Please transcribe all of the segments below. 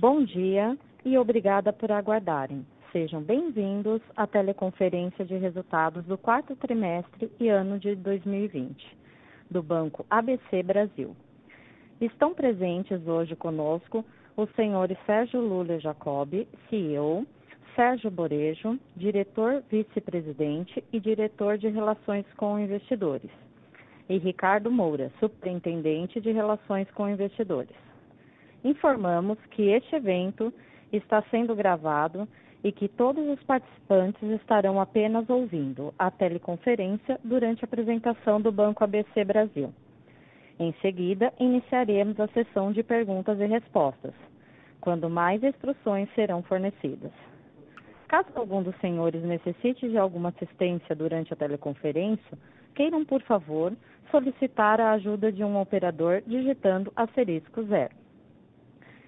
Bom dia e obrigada por aguardarem. Sejam bem-vindos à teleconferência de resultados do quarto trimestre e ano de 2020, do Banco ABC Brasil. Estão presentes hoje conosco os senhores Sérgio Lulia Jacob, CEO, Sérgio Borejo, diretor vice-presidente e diretor de Relações com Investidores, e Ricardo Moura, superintendente de Relações com Investidores. Informamos que este evento está sendo gravado e que todos os participantes estarão apenas ouvindo a teleconferência durante a apresentação do Banco ABC Brasil. Em seguida, iniciaremos a sessão de perguntas e respostas, quando mais instruções serão fornecidas. Caso algum dos senhores necessite de alguma assistência durante a teleconferência, queiram, por favor, solicitar a ajuda de um operador digitando *0.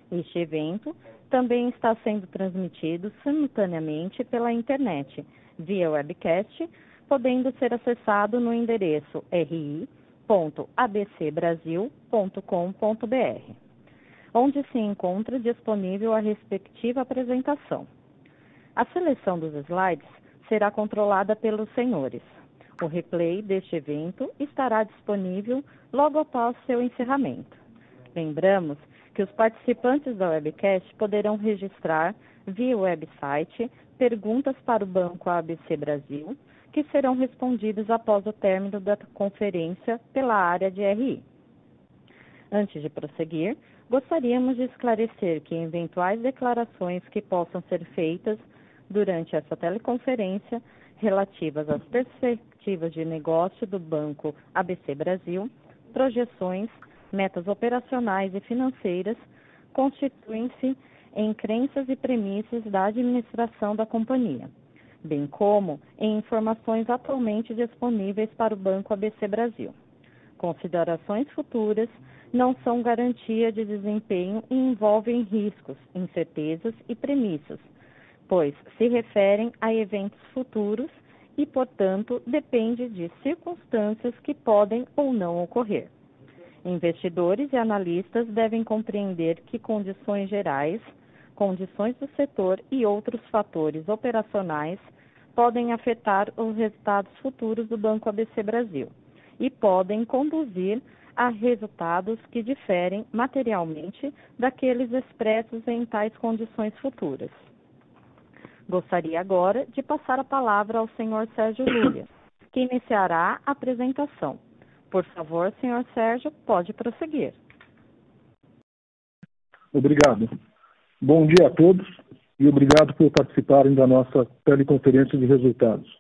Este evento também está sendo transmitido simultaneamente pela internet, via webcast, podendo ser acessado no endereço ri.abcbrasil.com.br, onde se encontra disponível a respectiva apresentação. A seleção dos slides será controlada pelos senhores. O replay deste evento estará disponível logo após seu encerramento. Lembramos que os participantes da webcast poderão registrar via website perguntas para o Banco ABC Brasil, que serão respondidas após o término da conferência pela área de RI. Antes de prosseguir, gostaríamos de esclarecer que eventuais declarações que possam ser feitas durante essa teleconferência relativas às perspectivas de negócio do Banco ABC Brasil, projeções, metas operacionais e financeiras, constituem-se em crenças e premissas da administração da companhia, bem como em informações atualmente disponíveis para o Banco ABC Brasil. Considerações futuras não são garantia de desempenho e envolvem riscos, incertezas e premissas, pois se referem a eventos futuros e, portanto, depende de circunstâncias que podem ou não ocorrer. Investidores e analistas devem compreender que condições gerais, condições do setor e outros fatores operacionais podem afetar os resultados futuros do Banco ABC Brasil e podem conduzir a resultados que diferem materialmente daqueles expressos em tais condições futuras. Gostaria agora de passar a palavra ao senhor Sérgio Lulia, que iniciará a apresentação. Por favor, senhor Sérgio, pode prosseguir. Obrigado. Bom dia a todos e obrigado por participarem da nossa teleconferência de resultados.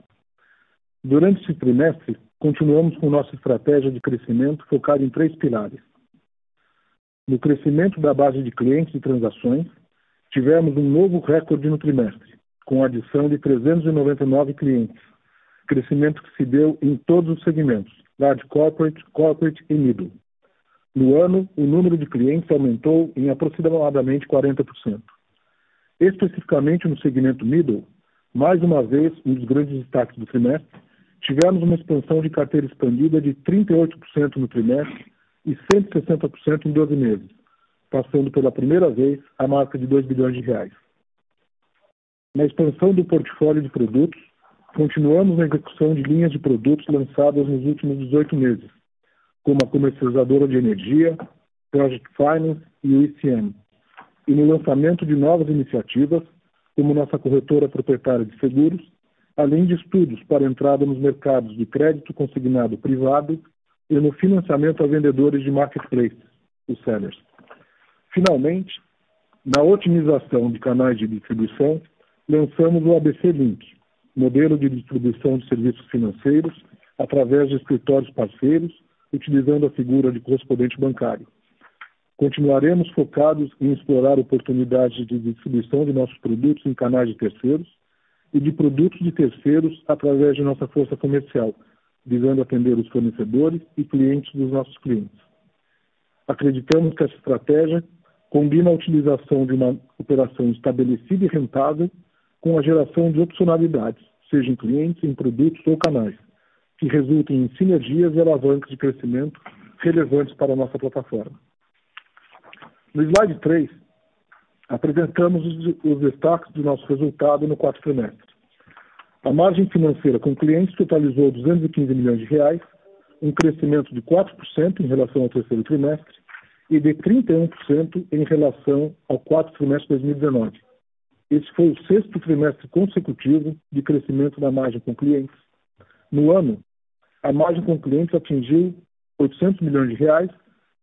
Durante esse trimestre, continuamos com nossa estratégia de crescimento focada em 3 pilares. No crescimento da base de clientes e transações, tivemos um novo recorde no trimestre, com a adição de 399 clientes, crescimento que se deu em todos os segmentos, Large Corporate e Middle. No ano, o número de clientes aumentou em aproximadamente 40%. Especificamente no segmento Middle, mais uma vez, um dos grandes destaques do trimestre, tivemos uma expansão de carteira expandida de 38% no trimestre e 160% em 12 meses, passando pela primeira vez a marca de R$2 bilhões. Na expansão do portfólio de produtos, continuamos na execução de linhas de produtos lançadas nos últimos 18 meses, como a comercializadora de energia, Project Finance e o ECM, e no lançamento de novas iniciativas, como nossa corretora proprietária de seguros, além de estudos para entrada nos mercados de crédito consignado privado e no financiamento a vendedores de marketplace, os sellers. Finalmente, na otimização de canais de distribuição, lançamos o ABC Link, modelo de distribuição de serviços financeiros através de escritórios parceiros, utilizando a figura de correspondente bancário. Continuaremos focados em explorar oportunidades de distribuição de nossos produtos em canais de terceiros e de produtos de terceiros através de nossa força comercial, visando atender os fornecedores e clientes dos nossos clientes. Acreditamos que essa estratégia combina a utilização de uma operação estabelecida e rentável com a geração de opcionalidades, seja em clientes, em produtos ou canais, que resultem em sinergias e alavancas de crescimento relevantes para a nossa plataforma. No slide 3, Apresentamos os destaques do nosso resultado no quarto trimestre. A margem financeira com clientes totalizou R$ 215 milhões, um crescimento de 4% em relação ao terceiro trimestre e de 31% em relação ao quarto trimestre de 2019. Esse foi o sexto trimestre consecutivo de crescimento da margem com clientes. No ano, a margem com clientes atingiu R$ 800 milhões,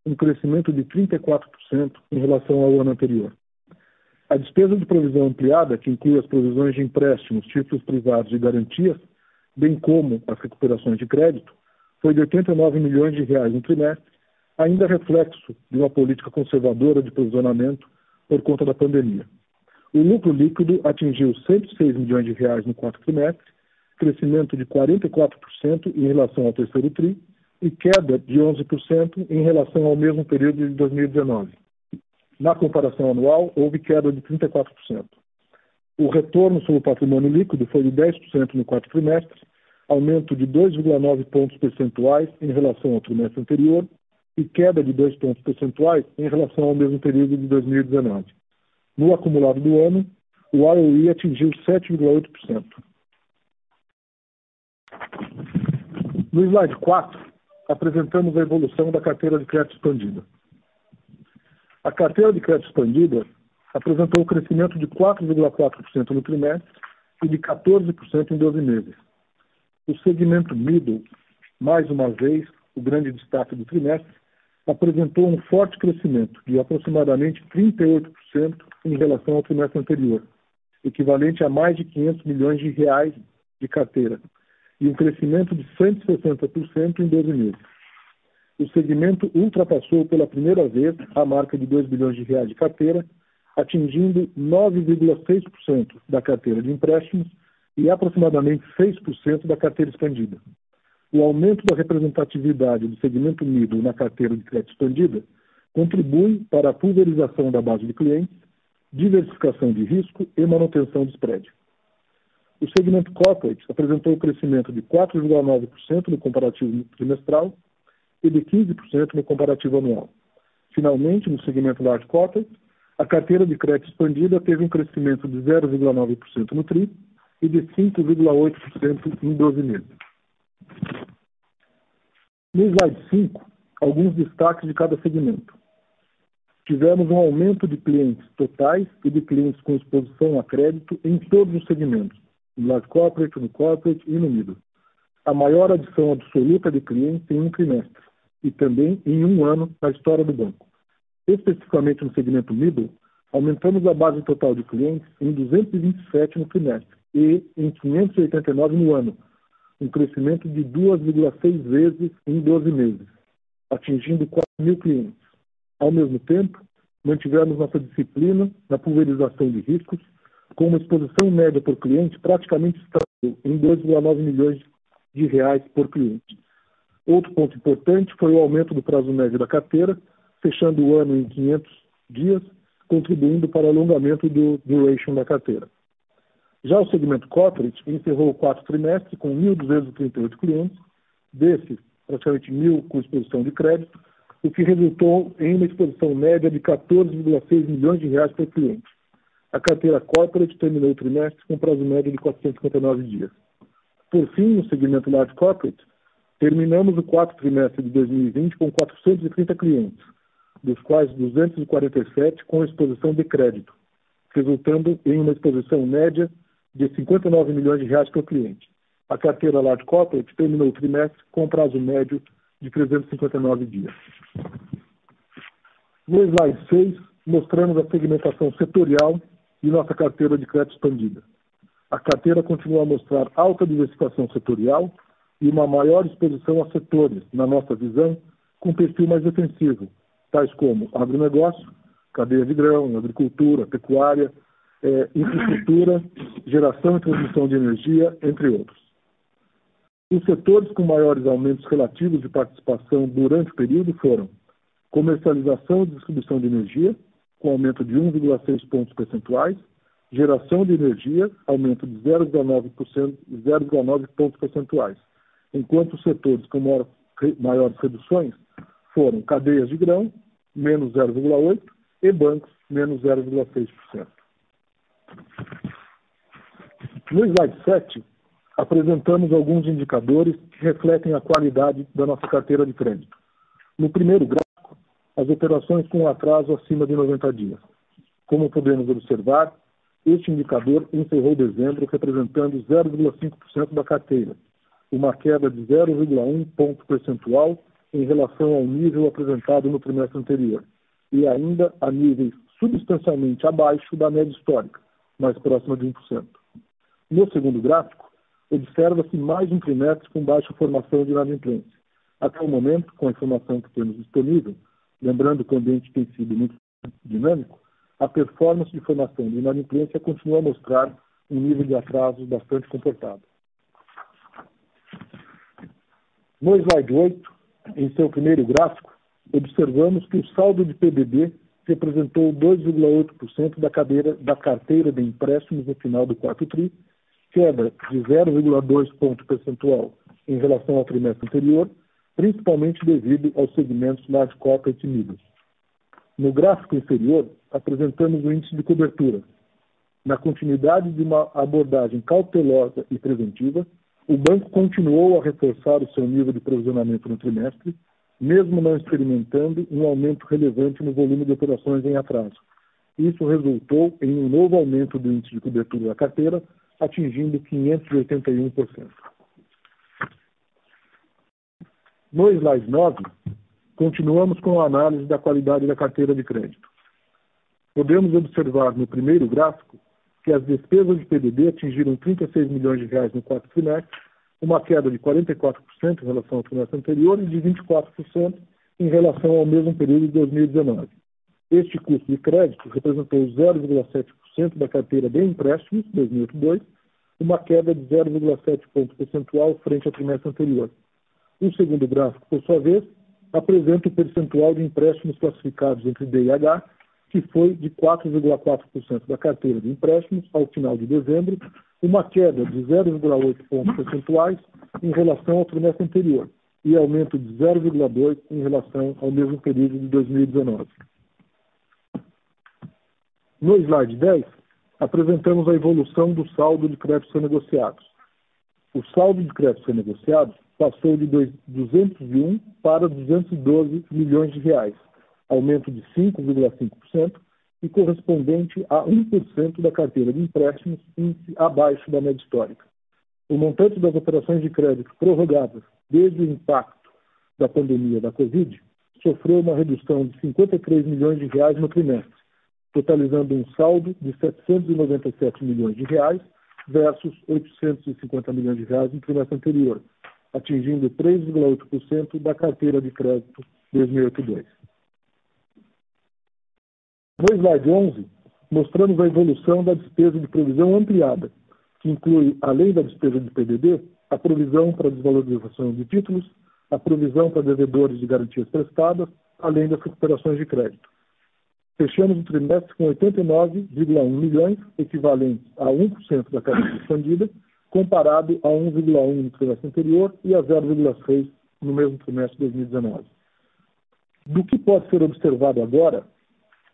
um crescimento de 34% em relação ao ano anterior. A despesa de provisão ampliada, que inclui as provisões de empréstimos, títulos privados e garantias, bem como as recuperações de crédito, foi de R$ 89 milhões no trimestre, ainda reflexo de uma política conservadora de provisionamento por conta da pandemia. O lucro líquido atingiu R$ 106 milhões no quarto trimestre, crescimento de 44% em relação ao terceiro tri e queda de 11% em relação ao mesmo período de 2019. Na comparação anual, houve queda de 34%. O retorno sobre o patrimônio líquido foi de 10% no quarto trimestre, aumento de 2,9 pontos percentuais em relação ao trimestre anterior e queda de 2 pontos percentuais em relação ao mesmo período de 2019. No acumulado do ano, o ROE atingiu 7,8%. No slide 4, apresentamos a evolução da carteira de crédito expandida. A carteira de crédito expandida apresentou um crescimento de 4,4% no trimestre e de 14% em 12 meses. O segmento middle, mais uma vez, o grande destaque do trimestre, apresentou um forte crescimento de aproximadamente 38% em relação ao trimestre anterior, equivalente a mais de R$ 500 milhões de carteira, e um crescimento de 160% em 12 meses. O segmento ultrapassou pela primeira vez a marca de R$ 2 bilhões de carteira, atingindo 9,6% da carteira de empréstimos e aproximadamente 6% da carteira expandida. O aumento da representatividade do segmento middle na carteira de crédito expandida contribui para a pulverização da base de clientes, diversificação de risco e manutenção do spread. O segmento corporate apresentou um crescimento de 4,9% no comparativo trimestral e de 15% no comparativo anual. Finalmente, no segmento large corporate, a carteira de crédito expandida teve um crescimento de 0,9% no TRI e de 5,8% em 12 meses. No slide 5, alguns destaques de cada segmento. Tivemos um aumento de clientes totais e de clientes com exposição a crédito em todos os segmentos, no large corporate, no corporate e no middle. A maior adição absoluta de clientes em um trimestre e também em um ano na história do banco. Especificamente no segmento middle, aumentamos a base total de clientes em 227 no trimestre e em 589 no ano, um crescimento de 2,6 vezes em 12 meses, atingindo 4 mil clientes. Ao mesmo tempo, mantivemos nossa disciplina na pulverização de riscos, com uma exposição média por cliente praticamente estável em R$ 2,9 milhões por cliente. Outro ponto importante foi o aumento do prazo médio da carteira, fechando o ano em 500 dias, contribuindo para o alongamento do duration da carteira. Já o segmento corporate encerrou o quarto trimestre com 1.238 clientes, desses praticamente 1.000 com exposição de crédito, o que resultou em uma exposição média de R$ 14,6 milhões por cliente. A carteira corporate terminou o trimestre com prazo médio de 459 dias. Por fim, no segmento large corporate, terminamos o quarto trimestre de 2020 com 430 clientes, dos quais 247 com exposição de crédito, resultando em uma exposição média de R$ 59 milhões por cliente. A carteira large corporate terminou o trimestre com prazo médio de 359 dias. No slide 6, mostramos a segmentação setorial e nossa carteira de crédito expandida. A carteira continua a mostrar alta diversificação setorial e uma maior exposição a setores, na nossa visão, com perfil mais defensivo, tais como agronegócio, cadeia de grão, agricultura, pecuária, infraestrutura, geração e transmissão de energia, entre outros. Os setores com maiores aumentos relativos de participação durante o período foram comercialização e distribuição de energia, com aumento de 1,6 pontos percentuais, geração de energia, aumento de 0,9 pontos percentuais, enquanto os setores com maiores reduções foram cadeias de grão, menos 0,8, e bancos, menos 0,6%. No slide 7, apresentamos alguns indicadores que refletem a qualidade da nossa carteira de crédito. No primeiro gráfico, as operações com atraso acima de 90 dias. Como podemos observar, este indicador encerrou dezembro representando 0,5% da carteira, uma queda de 0,1 ponto percentual em relação ao nível apresentado no trimestre anterior, e ainda a níveis substancialmente abaixo da média histórica, mais próxima de 1%. No segundo gráfico, observa-se mais um trimestre com baixa formação de inadimplência. Até o momento, com a informação que temos disponível, lembrando que o ambiente tem sido muito dinâmico, a performance de formação de inadimplência continua a mostrar um nível de atrasos bastante comportado. No slide 8, em seu primeiro gráfico, observamos que o saldo de PDD representou 2,8% da carteira de empréstimos no final do quarto TRI, queda de 0,2 ponto percentual em relação ao trimestre anterior, principalmente devido aos segmentos large corporate e middle. No gráfico inferior, apresentamos o índice de cobertura. Na continuidade de uma abordagem cautelosa e preventiva, o banco continuou a reforçar o seu nível de provisionamento no trimestre, mesmo não experimentando um aumento relevante no volume de operações em atraso. Isso resultou em um novo aumento do índice de cobertura da carteira, atingindo 581%. No slide 9, continuamos com a análise da qualidade da carteira de crédito. Podemos observar no primeiro gráfico que as despesas de PDD atingiram 36 milhões de reais no quarto trimestre, uma queda de 44% em relação ao trimestre anterior e de 24% em relação ao mesmo período de 2019. Este custo de crédito representou 0,7% da carteira de empréstimos, 2082, uma queda de 0,7 ponto percentual frente ao trimestre anterior. O segundo gráfico, por sua vez, apresenta o percentual de empréstimos classificados entre D e H, que foi de 4,4% da carteira de empréstimos ao final de dezembro, uma queda de 0,8 pontos percentuais em relação ao trimestre anterior e aumento de 0,2 em relação ao mesmo período de 2019. No slide 10, apresentamos a evolução do saldo de créditos renegociados. O saldo de créditos renegociados passou de 201 para 212 milhões de reais, aumento de 5,5% e correspondente a 1% da carteira de empréstimos, índice abaixo da média histórica. O montante das operações de crédito prorrogadas desde o impacto da pandemia da Covid sofreu uma redução de 53 milhões de reais no trimestre, totalizando um saldo de 797 milhões de reais versus 850 milhões de reais no trimestre anterior, atingindo 3,8% da carteira de crédito 2082. No slide 11, mostramos a evolução da despesa de provisão ampliada, que inclui, além da despesa de PDD, a provisão para desvalorização de títulos, a provisão para devedores de garantias prestadas, além das recuperações de crédito. Fechamos o trimestre com 89,1 milhões, equivalentes a 1% da carteira expandida, comparado a 1,1 no trimestre anterior e a 0,6 no mesmo trimestre de 2019. Do que pode ser observado agora,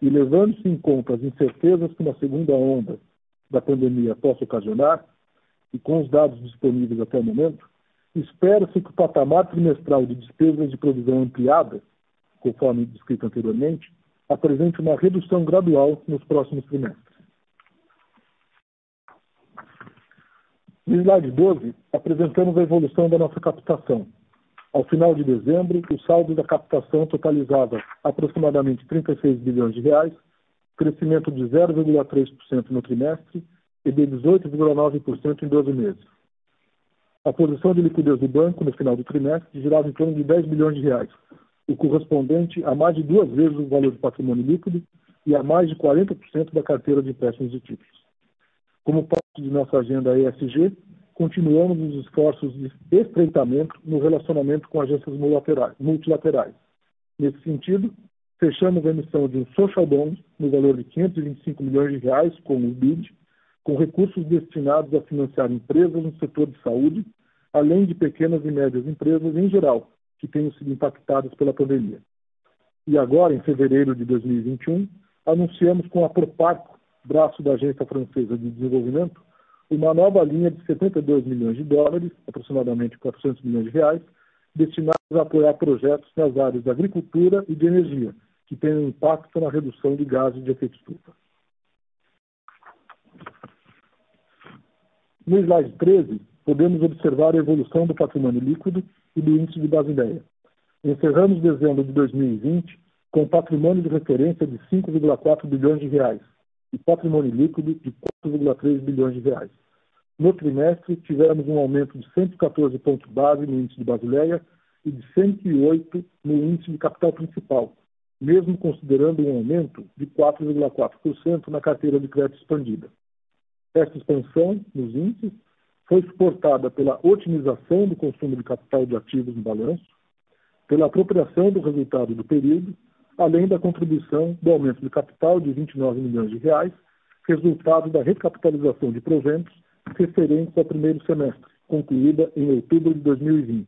e levando-se em conta as incertezas que uma segunda onda da pandemia possa ocasionar, e com os dados disponíveis até o momento, espera-se que o patamar trimestral de despesas de provisão ampliada, conforme descrito anteriormente, apresente uma redução gradual nos próximos trimestres. No slide 12, apresentamos a evolução da nossa captação. Ao final de dezembro, o saldo da captação totalizava aproximadamente 36 bilhões de reais, crescimento de 0,3% no trimestre e de 18,9% em 12 meses. A posição de liquidez do banco no final do trimestre girava em torno de 10 bilhões de reais, o correspondente a mais de 2 vezes o valor do patrimônio líquido e a mais de 40% da carteira de empréstimos e títulos. Como parte de nossa agenda ESG, continuamos os esforços de estreitamento no relacionamento com agências multilaterais. Nesse sentido, fechamos a emissão de um social bond no valor de 525 milhões de reais com o BID, com recursos destinados a financiar empresas no setor de saúde, além de pequenas e médias empresas em geral, que tenham sido impactadas pela pandemia. E agora, em fevereiro de 2021, anunciamos com a Proparco, braço da Agência Francesa de Desenvolvimento, uma nova linha de 72 milhões de dólares, aproximadamente 400 milhões de reais, destinados a apoiar projetos nas áreas da agricultura e de energia, que tenham impacto na redução de gases de efeito estufa. No slide 13, podemos observar a evolução do patrimônio líquido e do índice de Basileia. Encerramos dezembro de 2020 com patrimônio de referência de 5,4 bilhões de reais e patrimônio líquido de 4,3 bilhões de reais. No trimestre, tivemos um aumento de 114 pontos base no índice de Basileia e de 108 no índice de capital principal, mesmo considerando um aumento de 4,4% na carteira de crédito expandida. Esta expansão nos índices foi suportada pela otimização do consumo de capital de ativos no balanço, pela apropriação do resultado do período, além da contribuição do aumento de capital de 29 milhões de reais, resultado da recapitalização de proventos referentes ao primeiro semestre, concluída em outubro de 2020.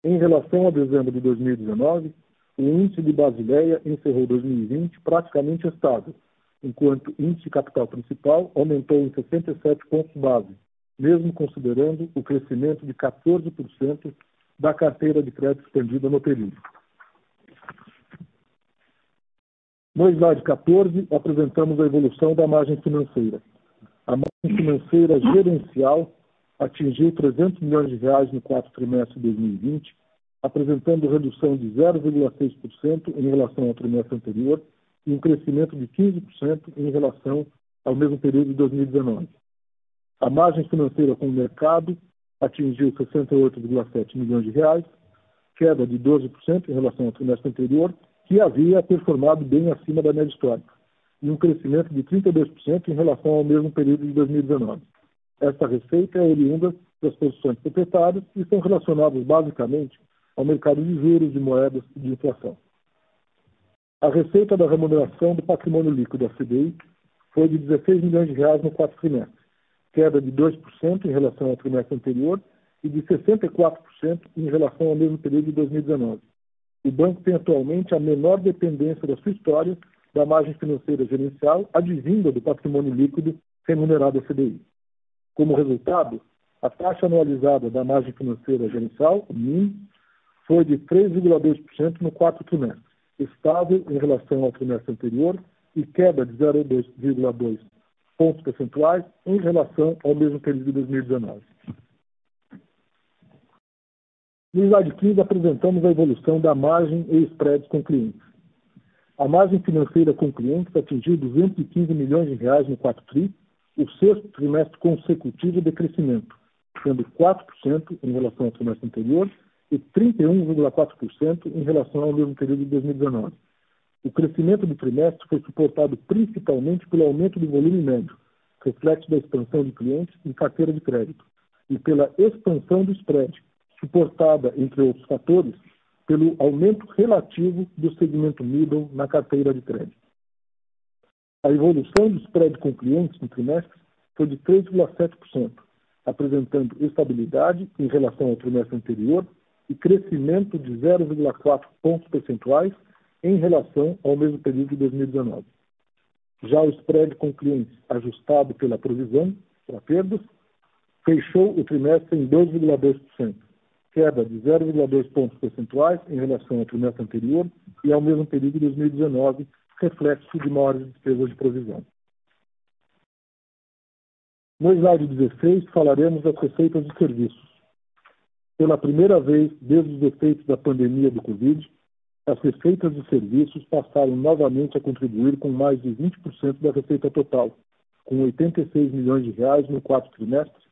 Em relação a dezembro de 2019, o índice de Basileia encerrou 2020 praticamente estável, enquanto o índice de capital principal aumentou em 67 pontos base, mesmo considerando o crescimento de 14% da carteira de crédito expandida no período. No slide 14, apresentamos a evolução da margem financeira. A margem financeira gerencial atingiu 300 milhões de reais no quarto trimestre de 2020, apresentando redução de 0,6% em relação ao trimestre anterior e um crescimento de 15% em relação ao mesmo período de 2019. A margem financeira com o mercado atingiu 68,7 milhões de reais, queda de 12% em relação ao trimestre anterior, que havia performado bem acima da média histórica, e um crescimento de 32% em relação ao mesmo período de 2019. Esta receita é oriunda das posições proprietárias e são relacionadas basicamente ao mercado de juros, de moedas e de inflação. A receita da remuneração do patrimônio líquido da CDI foi de 16 milhões de reais no quarto trimestre, queda de 2% em relação ao trimestre anterior e de 64% em relação ao mesmo período de 2019. O banco tem atualmente a menor dependência da sua história da margem financeira gerencial advinda do patrimônio líquido remunerado à CDI. Como resultado, a taxa anualizada da margem financeira gerencial, o MIM, foi de 3,2% no quarto trimestre, estável em relação ao trimestre anterior e queda de 0,2 pontos percentuais em relação ao mesmo período de 2019. No slide 15, apresentamos a evolução da margem e spreads com clientes. A margem financeira com clientes atingiu 215 milhões de reais no quarto tri, o sexto trimestre consecutivo de crescimento, sendo 4% em relação ao trimestre anterior e 31,4% em relação ao mesmo período de 2019. O crescimento do trimestre foi suportado principalmente pelo aumento do volume médio, reflexo da expansão de clientes em carteira de crédito, e pela expansão do spread, suportada, entre outros fatores, pelo aumento relativo do segmento middle na carteira de crédito. A evolução do spread com clientes no trimestre foi de 3,7%, apresentando estabilidade em relação ao trimestre anterior e crescimento de 0,4 pontos percentuais em relação ao mesmo período de 2019. Já o spread com clientes ajustado pela provisão para perdas fechou o trimestre em 2,2%, queda de 0,2 pontos percentuais em relação ao trimestre anterior e ao mesmo período de 2019, reflexo de maiores despesas de provisão. No slide 16, falaremos das receitas de serviços. Pela primeira vez desde os efeitos da pandemia do Covid, as receitas de serviços passaram novamente a contribuir com mais de 20% da receita total, com 86 milhões de reais no quarto trimestre,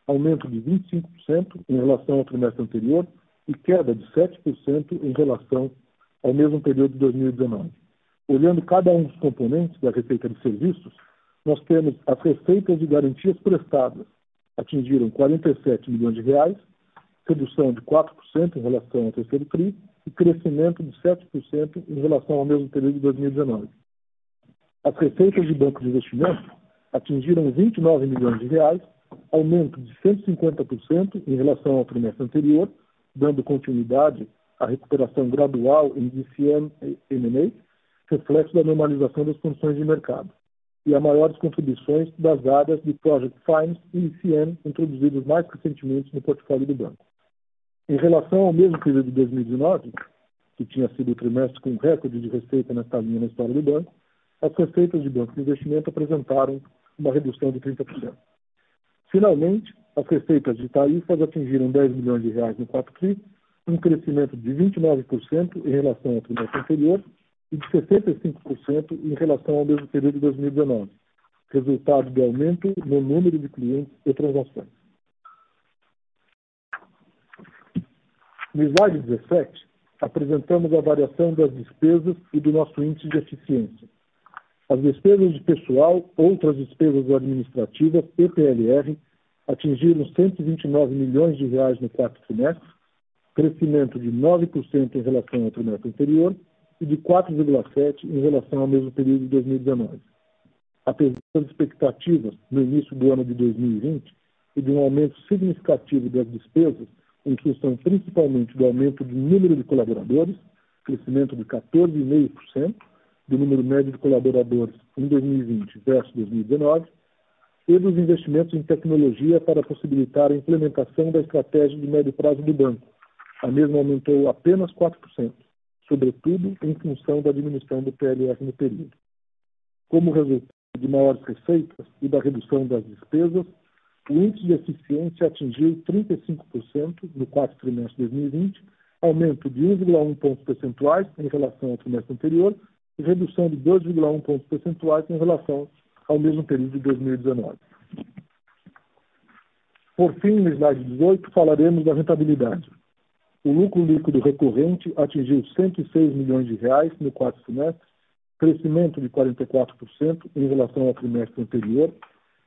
aumento de 25% em relação ao trimestre anterior e queda de 7% em relação ao mesmo período de 2019. Olhando cada um dos componentes da receita de serviços, nós temos as receitas de garantias prestadas, atingiram 47 milhões de reais, redução de 4% em relação ao terceiro TRI e crescimento de 7% em relação ao mesmo período de 2019. As receitas de banco de investimento atingiram 29 milhões de reais, aumento de 150% em relação ao trimestre anterior, dando continuidade à recuperação gradual em DCM e M&A, reflexo da normalização das condições de mercado, e a maiores contribuições das áreas de Project Finance e ECM introduzidas mais recentemente no portfólio do banco. Em relação ao mesmo período de 2019, que tinha sido o trimestre com recorde de receita nesta linha na história do banco, as receitas de banco de investimento apresentaram uma redução de 30%. Finalmente, as receitas de tarifas atingiram 10 milhões de reais no 4TRI, um crescimento de 29% em relação ao trimestre anterior e de 65% em relação ao mesmo período de 2019, resultado de aumento no número de clientes e transações. No slide 17, apresentamos a variação das despesas e do nosso índice de eficiência. As despesas de pessoal, outras despesas administrativas e PLR atingiram 129 milhões de reais no quarto trimestre, crescimento de 9% em relação ao trimestre anterior e de 4,7% em relação ao mesmo período de 2019. Apesar das expectativas no início do ano de 2020 e de um aumento significativo das despesas, em função principalmente do aumento do número de colaboradores, crescimento de 14,5% do número médio de colaboradores em 2020 versus 2019, e dos investimentos em tecnologia para possibilitar a implementação da estratégia de médio prazo do banco. A mesma aumentou apenas 4%, sobretudo em função da diminuição do PLR no período. Como resultado de maiores receitas e da redução das despesas, o índice de eficiência atingiu 35% no quarto trimestre de 2020, aumento de 1,1 pontos percentuais em relação ao trimestre anterior e redução de 2,1 pontos percentuais em relação ao mesmo período de 2019. Por fim, no slide 18, falaremos da rentabilidade. O lucro líquido recorrente atingiu 106 milhões de reais no quarto trimestre, crescimento de 44% em relação ao trimestre anterior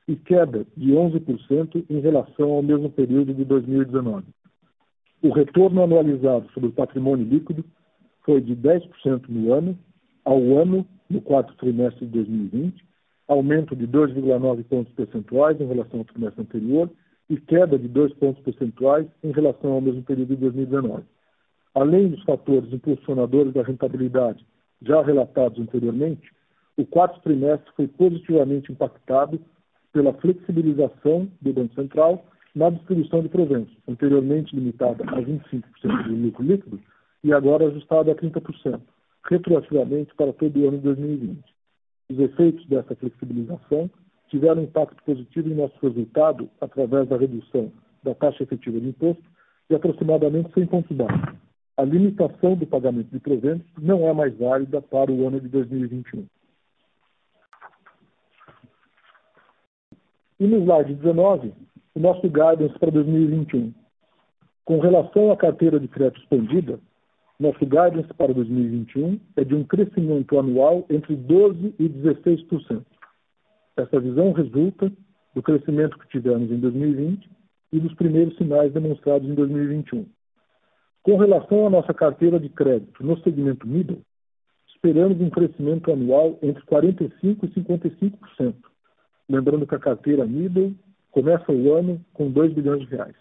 e queda de 11% em relação ao mesmo período de 2019. O retorno anualizado sobre o patrimônio líquido foi de 10% ao ano no quarto trimestre de 2020, aumento de 2,9 pontos percentuais em relação ao trimestre anterior e queda de 2 pontos percentuais em relação ao mesmo período de 2019. Além dos fatores impulsionadores da rentabilidade já relatados anteriormente, o quarto trimestre foi positivamente impactado pela flexibilização do Banco Central na distribuição de proventos, anteriormente limitada a 25% do lucro líquido e agora ajustada a 30%, retroativamente para todo o ano de 2020. Os efeitos dessa flexibilização tiveram impacto positivo em nosso resultado através da redução da taxa efetiva de imposto de aproximadamente 100 pontos básicos. A limitação do pagamento de proventos não é mais válida para o ano de 2021. E no slide 19, o nosso guidance para 2021. Com relação à carteira de crédito expandida, nosso guidance para 2021 é de um crescimento anual entre 12% e 16%. Essa visão resulta do crescimento que tivemos em 2020 e dos primeiros sinais demonstrados em 2021. Com relação à nossa carteira de crédito no segmento middle, esperamos um crescimento anual entre 45% e 55%. Lembrando que a carteira middle começa o ano com 2 bilhões de reais.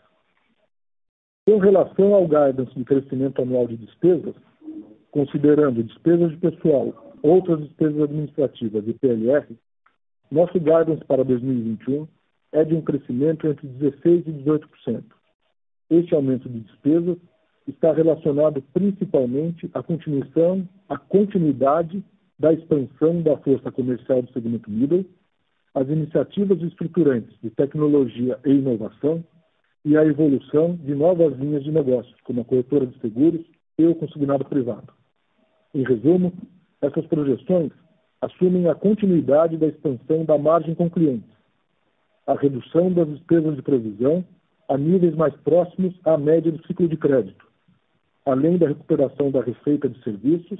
Com relação ao guidance de crescimento anual de despesas, considerando despesas de pessoal, outras despesas administrativas e PLR, nosso guidance para 2021 é de um crescimento entre 16% e 18%. Este aumento de despesas está relacionado principalmente à continuidade da expansão da força comercial do segmento middle, as iniciativas estruturantes de tecnologia e inovação e a evolução de novas linhas de negócios, como a corretora de seguros e o consignado privado. Em resumo, essas projeções assumem a continuidade da expansão da margem com clientes, a redução das despesas de provisão a níveis mais próximos à média do ciclo de crédito, além da recuperação da receita de serviços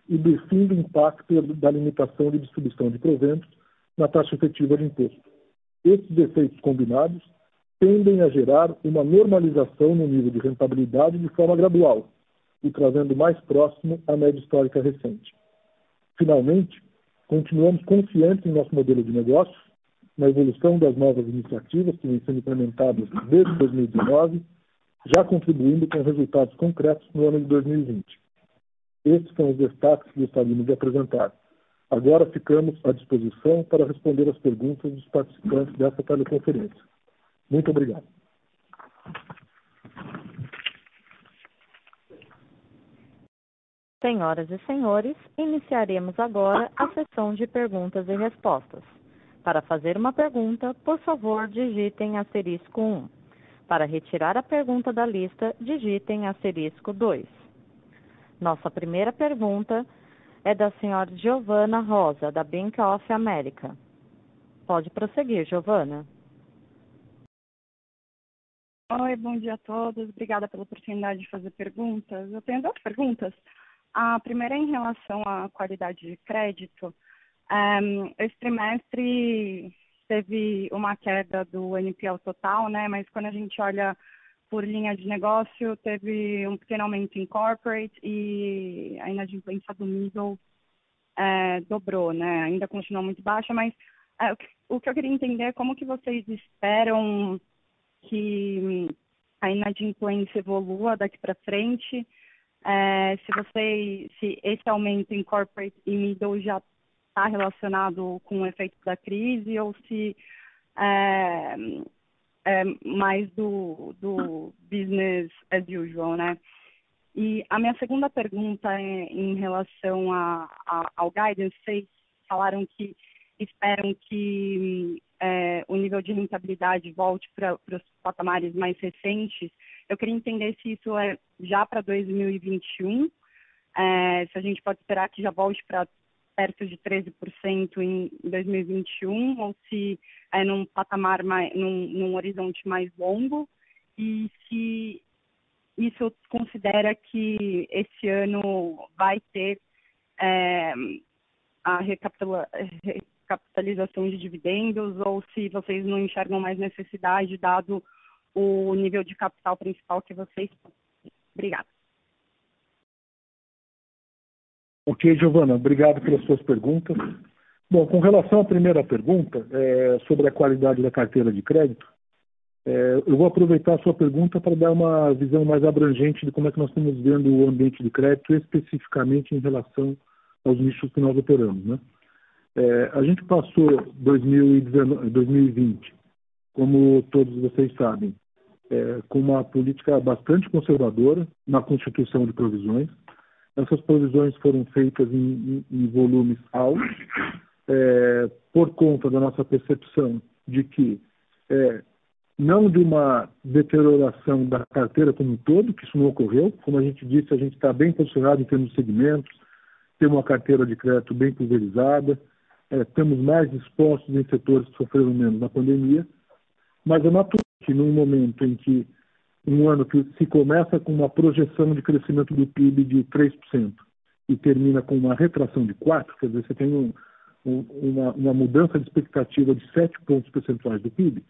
e do fim do impacto da limitação de distribuição de proventos na taxa efetiva de imposto. Esses efeitos combinados tendem a gerar uma normalização no nível de rentabilidade de forma gradual e trazendo mais próximo à média histórica recente. Finalmente, continuamos confiantes em nosso modelo de negócios, na evolução das novas iniciativas que vêm sendo implementadas desde 2019, já contribuindo com resultados concretos no ano de 2020. Esses são os destaques que gostaríamos de apresentar. Agora ficamos à disposição para responder as perguntas dos participantes dessa teleconferência. Muito obrigado. Senhoras e senhores, iniciaremos agora a sessão de perguntas e respostas. Para fazer uma pergunta, por favor, digitem asterisco 1. Para retirar a pergunta da lista, digitem asterisco 2. Nossa primeira pergunta é da senhora Giovana Rosa, da Bank of America. Pode prosseguir, Giovana. Oi, bom dia a todos. Obrigada pela oportunidade de fazer perguntas. Eu tenho 2 perguntas. A primeira é em relação à qualidade de crédito. Esse trimestre teve uma queda do NPL total, né? Mas quando a gente olha por linha de negócio, teve um pequeno aumento em corporate e a inadimplência do middle dobrou, né? Ainda continua muito baixa, mas o que eu queria entender é como que vocês esperam que a inadimplência evolua daqui para frente, se esse aumento em corporate e middle já está relacionado com o efeito da crise ou se mais do business as usual, né? E a minha segunda pergunta é em relação ao guidance. Vocês falaram que esperam que o nível de rentabilidade volte para os patamares mais recentes. Eu queria entender se isso é já para 2021, se a gente pode esperar que já volte para perto de 13% em 2021, ou se é num patamar, num horizonte mais longo, e se isso considera que esse ano vai ter a recapitalização de dividendos, ou se vocês não enxergam mais necessidade, dado o nível de capital principal que vocês têm. Obrigada. Ok, Giovana, obrigado pelas suas perguntas. Bom, com relação à primeira pergunta, sobre a qualidade da carteira de crédito, eu vou aproveitar a sua pergunta para dar uma visão mais abrangente de como é que nós estamos vendo o ambiente de crédito, especificamente em relação aos nichos que nós operamos, né? A gente passou 2020, como todos vocês sabem, com uma política bastante conservadora na constituição de provisões. Essas provisões foram feitas em volumes altos, por conta da nossa percepção de que, não de uma deterioração da carteira como um todo, que isso não ocorreu. Como a gente disse, a gente está bem posicionado em termos de segmentos, temos uma carteira de crédito bem pulverizada, temos mais expostos em setores que sofreram menos na pandemia, mas é natural que num momento em que um ano que se começa com uma projeção de crescimento do PIB de 3% e termina com uma retração de 4%, quer dizer, você tem uma mudança de expectativa de 7 pontos percentuais do PIB,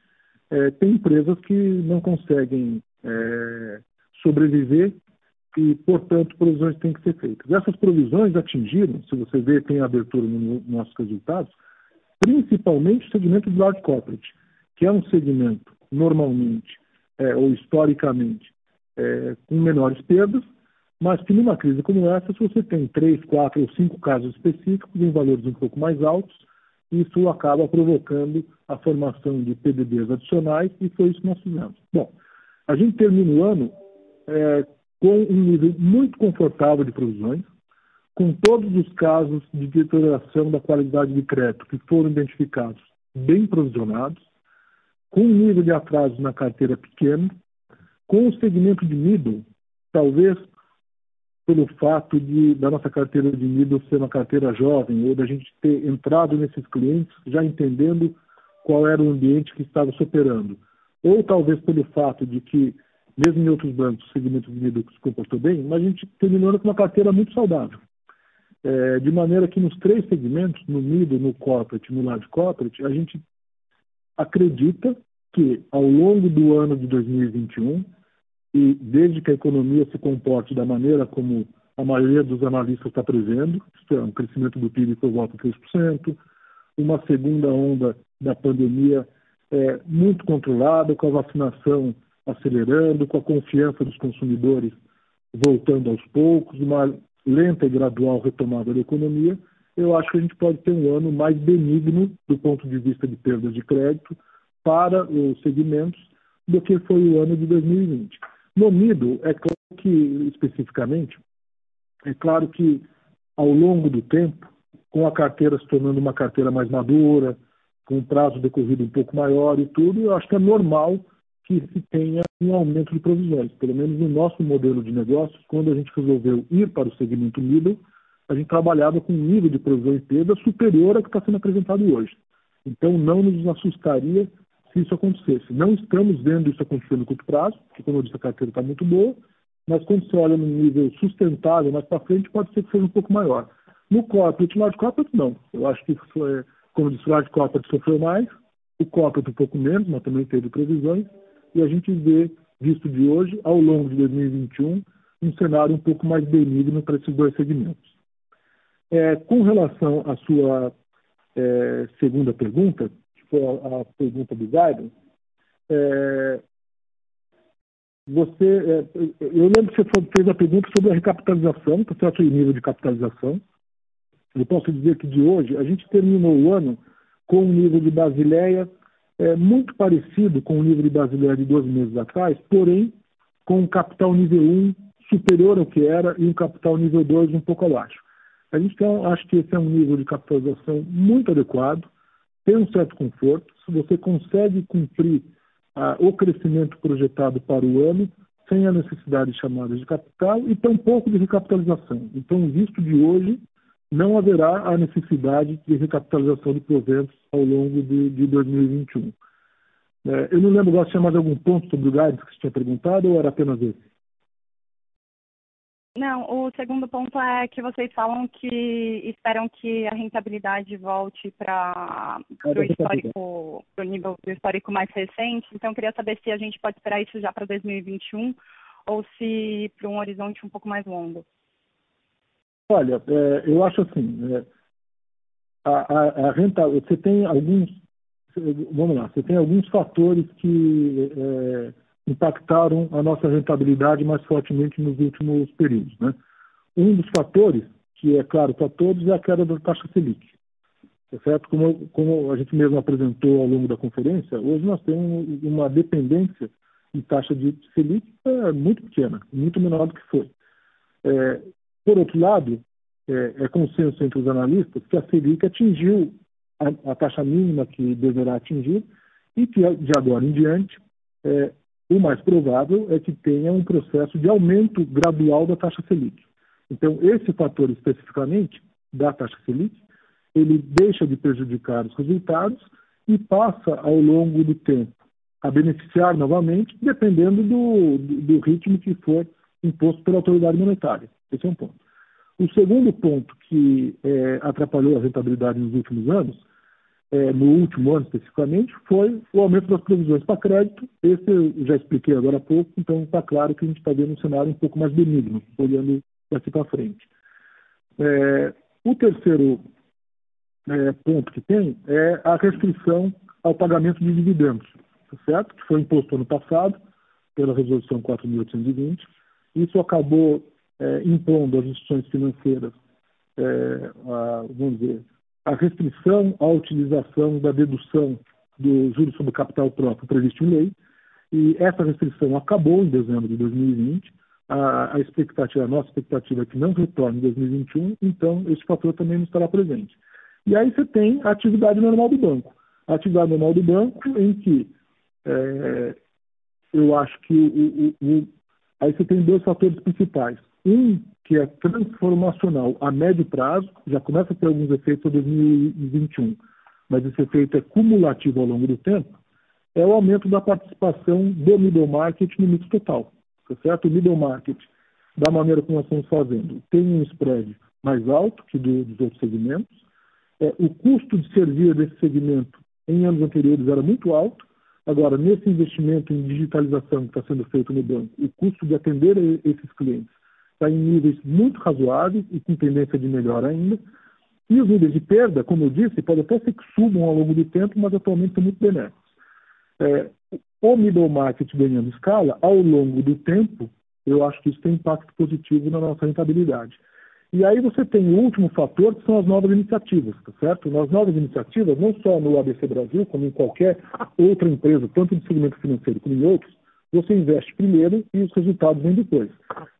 tem empresas que não conseguem sobreviver e, portanto, provisões têm que ser feitas. Essas provisões atingiram, se você ver, tem abertura nos nossos resultados, principalmente o segmento do large corporate, que é um segmento, normalmente, ou historicamente, com menores perdas, mas que numa crise como essa, se você tem 3, 4 ou 5 casos específicos em valores um pouco mais altos, isso acaba provocando a formação de PDDs adicionais, e foi isso que nós fizemos. Bom, a gente termina o ano com um nível muito confortável de provisões, com todos os casos de deterioração da qualidade de crédito que foram identificados bem provisionados, com um nível de atrasos na carteira pequeno, com o segmento de middle, talvez pelo fato da nossa carteira de middle ser uma carteira jovem, ou da gente ter entrado nesses clientes já entendendo qual era o ambiente que estava se operando, ou talvez pelo fato de que, mesmo em outros bancos, o segmento de middle se comportou bem, mas a gente terminou com uma carteira muito saudável. De maneira que nos 3 segmentos, no middle, no corporate e no large corporate, a gente acredita que, ao longo do ano de 2021, e desde que a economia se comporte da maneira como a maioria dos analistas está prevendo, isto é, um crescimento do PIB por volta de 3%, uma segunda onda da pandemia muito controlada, com a vacinação acelerando, com a confiança dos consumidores voltando aos poucos, uma lenta e gradual retomada da economia, eu acho que a gente pode ter um ano mais benigno do ponto de vista de perdas de crédito para os segmentos do que foi o ano de 2020. No middle, é claro que, especificamente, é claro que ao longo do tempo, com a carteira se tornando uma carteira mais madura, com um prazo decorrido um pouco maior e tudo, eu acho que é normal que se tenha um aumento de provisões. Pelo menos no nosso modelo de negócios, quando a gente resolveu ir para o segmento middle, a gente trabalhava com um nível de provisão e perda superior ao que está sendo apresentado hoje. Então, não nos assustaria se isso acontecesse. Não estamos vendo isso acontecer no curto prazo, porque, como eu disse, a carteira está muito boa, mas quando você olha no nível sustentável, mais para frente, pode ser que seja um pouco maior. No corporate, large corporate, não. Eu acho que, como eu disse, o large corporate sofreu mais, o corporate um pouco menos, mas também teve previsões, e a gente vê, visto de hoje, ao longo de 2021, um cenário um pouco mais benigno para esses dois segmentos. Com relação à sua segunda pergunta, que foi a pergunta do guidance, eu lembro que você fez a pergunta sobre a recapitalização, tá certo? O nível de capitalização. Eu posso dizer que de hoje, a gente terminou o ano com um nível de Basileia muito parecido com o nível de Basileia de 2 meses atrás, porém com um capital nível 1 superior ao que era e um capital nível 2 um pouco abaixo. A gente acha que esse é um nível de capitalização muito adequado, tem um certo conforto, se você consegue cumprir o crescimento projetado para o ano, sem a necessidade de chamadas de capital e tampouco de recapitalização. Então, visto de hoje, não haverá a necessidade de recapitalização de proventos ao longo de 2021. Eu não lembro agora se tinha mais algum ponto sobre o guidance que você tinha perguntado ou era apenas esse? Não, o segundo ponto é que vocês falam que esperam que a rentabilidade volte para o nível do histórico mais recente. Então, eu queria saber se a gente pode esperar isso já para 2021 ou se para um horizonte um pouco mais longo. Olha, eu acho assim, a renta, você tem alguns, vamos lá, você tem alguns fatores que impactaram a nossa rentabilidade mais fortemente nos últimos períodos, né? Um dos fatores, que é claro para todos, é a queda da taxa Selic. Tá certo? Como a gente mesmo apresentou ao longo da conferência, hoje nós temos uma dependência de taxa de Selic muito pequena, muito menor do que foi. Por outro lado, é consenso entre os analistas que a Selic atingiu a taxa mínima que deverá atingir e que, de agora em diante, o mais provável é que tenha um processo de aumento gradual da taxa Selic. Então, esse fator especificamente da taxa Selic, ele deixa de prejudicar os resultados e passa, ao longo do tempo, a beneficiar novamente, dependendo do ritmo que for imposto pela autoridade monetária. Esse é um ponto. O segundo ponto que atrapalhou a rentabilidade nos últimos anos, no último ano especificamente, foi o aumento das provisões para crédito. Esse eu já expliquei agora há pouco, então está claro que a gente está vendo um cenário um pouco mais benigno, olhando daqui para frente. O terceiro ponto que tem é a restrição ao pagamento de dividendos, tá certo? Que foi imposto ano passado pela Resolução 4.820. Isso acabou impondo às instituições financeiras, vamos dizer, a restrição à utilização da dedução do juros sobre capital próprio previsto em lei, e essa restrição acabou em dezembro de 2020. A nossa expectativa é que não retorne em 2021, então esse fator também não estará presente. E aí você tem a atividade normal do banco. A atividade normal do banco em que eu acho que aí você tem dois fatores principais. Um que é transformacional a médio prazo, já começa a ter alguns efeitos para 2021, mas esse efeito é cumulativo ao longo do tempo, é o aumento da participação do middle market no mix total. Tá certo? O middle market, da maneira como nós estamos fazendo, tem um spread mais alto que dos outros segmentos. O custo de servir desse segmento em anos anteriores era muito alto. Agora, nesse investimento em digitalização que está sendo feito no banco, o custo de atender esses clientes está em níveis muito razoáveis e com tendência de melhor ainda. E os níveis de perda, como eu disse, pode até ser que subam ao longo do tempo, mas atualmente são muito benéficos. O middle market ganhando escala, ao longo do tempo, eu acho que isso tem impacto positivo na nossa rentabilidade. E aí você tem o último fator, que são as novas iniciativas, tá certo? Nas novas iniciativas, não só no ABC Brasil, como em qualquer outra empresa, tanto no segmento financeiro como em outros, você investe primeiro e os resultados vêm depois.